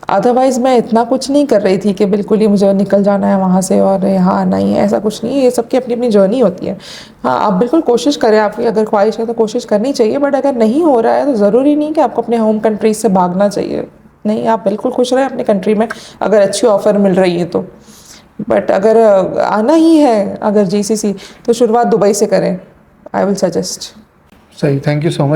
अदरवाइज़ मैं इतना कुछ नहीं कर रही थी कि बिल्कुल ही मुझे निकल जाना है वहाँ से और यहाँ आना ही है, ऐसा कुछ नहीं है। ये सबकी अपनी अपनी जर्नी होती है। हाँ, आप बिल्कुल कोशिश करें, आपकी अगर ख्वाहिश है तो कोशिश करनी चाहिए, बट अगर नहीं हो रहा है तो ज़रूरी नहीं कि आपको अपने होम कंट्री से भागना चाहिए। नहीं, आप बिल्कुल खुश रहें अपनी कंट्री में, अगर अच्छी ऑफ़र मिल रही है तो। बट अगर आना ही है, अगर GCC, तो शुरुआत दुबई से करें, आई विल सजेस्ट। सही, thank you so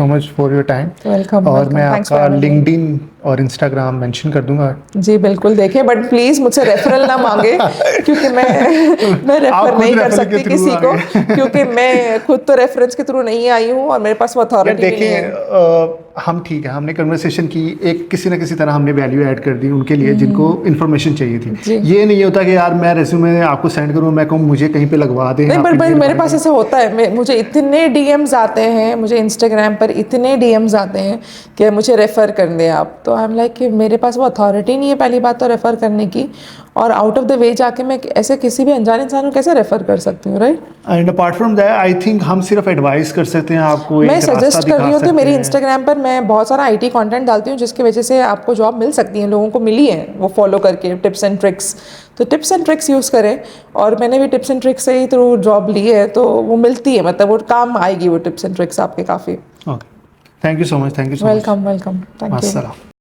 much for your time. Welcome. और मैं आपका लिंक्डइन और इंस्टाग्राम मेंशन कर दूंगा। जी बिल्कुल, देखिए, बट प्लीज़ मुझसे रेफरल ना मांगे, क्योंकि मैं रेफर नहीं कर सकती किसी को, क्योंकि मैं खुद तो रेफरेंस के थ्रू नहीं आई हूँ और मेरे पास वो अथॉरिटी नहीं है। हम ठीक है, हमने कन्वर्सेशन की, एक किसी ना किसी तरह हमने वैल्यू ऐड कर दी उनके लिए जिनको इन्फॉर्मेशन चाहिए थी। ये नहीं होता कि यार मैं रेज्यूमे आपको सेंड करूँ, मैं कहूँ मुझे कहीं पे लगवा दें। नहीं, बट मेरे पास ऐसा होता है, मुझे इतने DMs आते हैं, मुझे इंस्टाग्राम पर इतने DMs आते हैं कि मुझे रेफ़र कर दें आप, तो आई एम लाइक कि मेरे पास वो अथॉरिटी नहीं है, पहली बात तो रेफ़र करने की, और आउट ऑफ द वे जाके मैं ऐसे किसी भी अनजान इंसान को कैसे रेफ़र कर सकती हूँ, right. And apart from that I think हम सिर्फ एडवाइस कर सकते हैं आपको, मैं सजेस्ट कर रही हूँ कि मेरी इंस्टाग्राम पर मैं बहुत सारा IT कंटेंट डालती हूँ, जिसकी वजह से आपको जॉब मिल सकती है, लोगों को मिली है वो फॉलो करके, टिप्स एंड ट्रिक्स। तो टिप्स एंड ट्रिक्स यूज़ करें, और मैंने भी टिप्स एंड ट्रिक्स से ही थ्रू जॉब ली है, तो वो मिलती है, मतलब वो काम आएगी वो टिप्स एंड ट्रिक्स आपके काफ़ी। Okay, thank you so much. Welcome, thank you.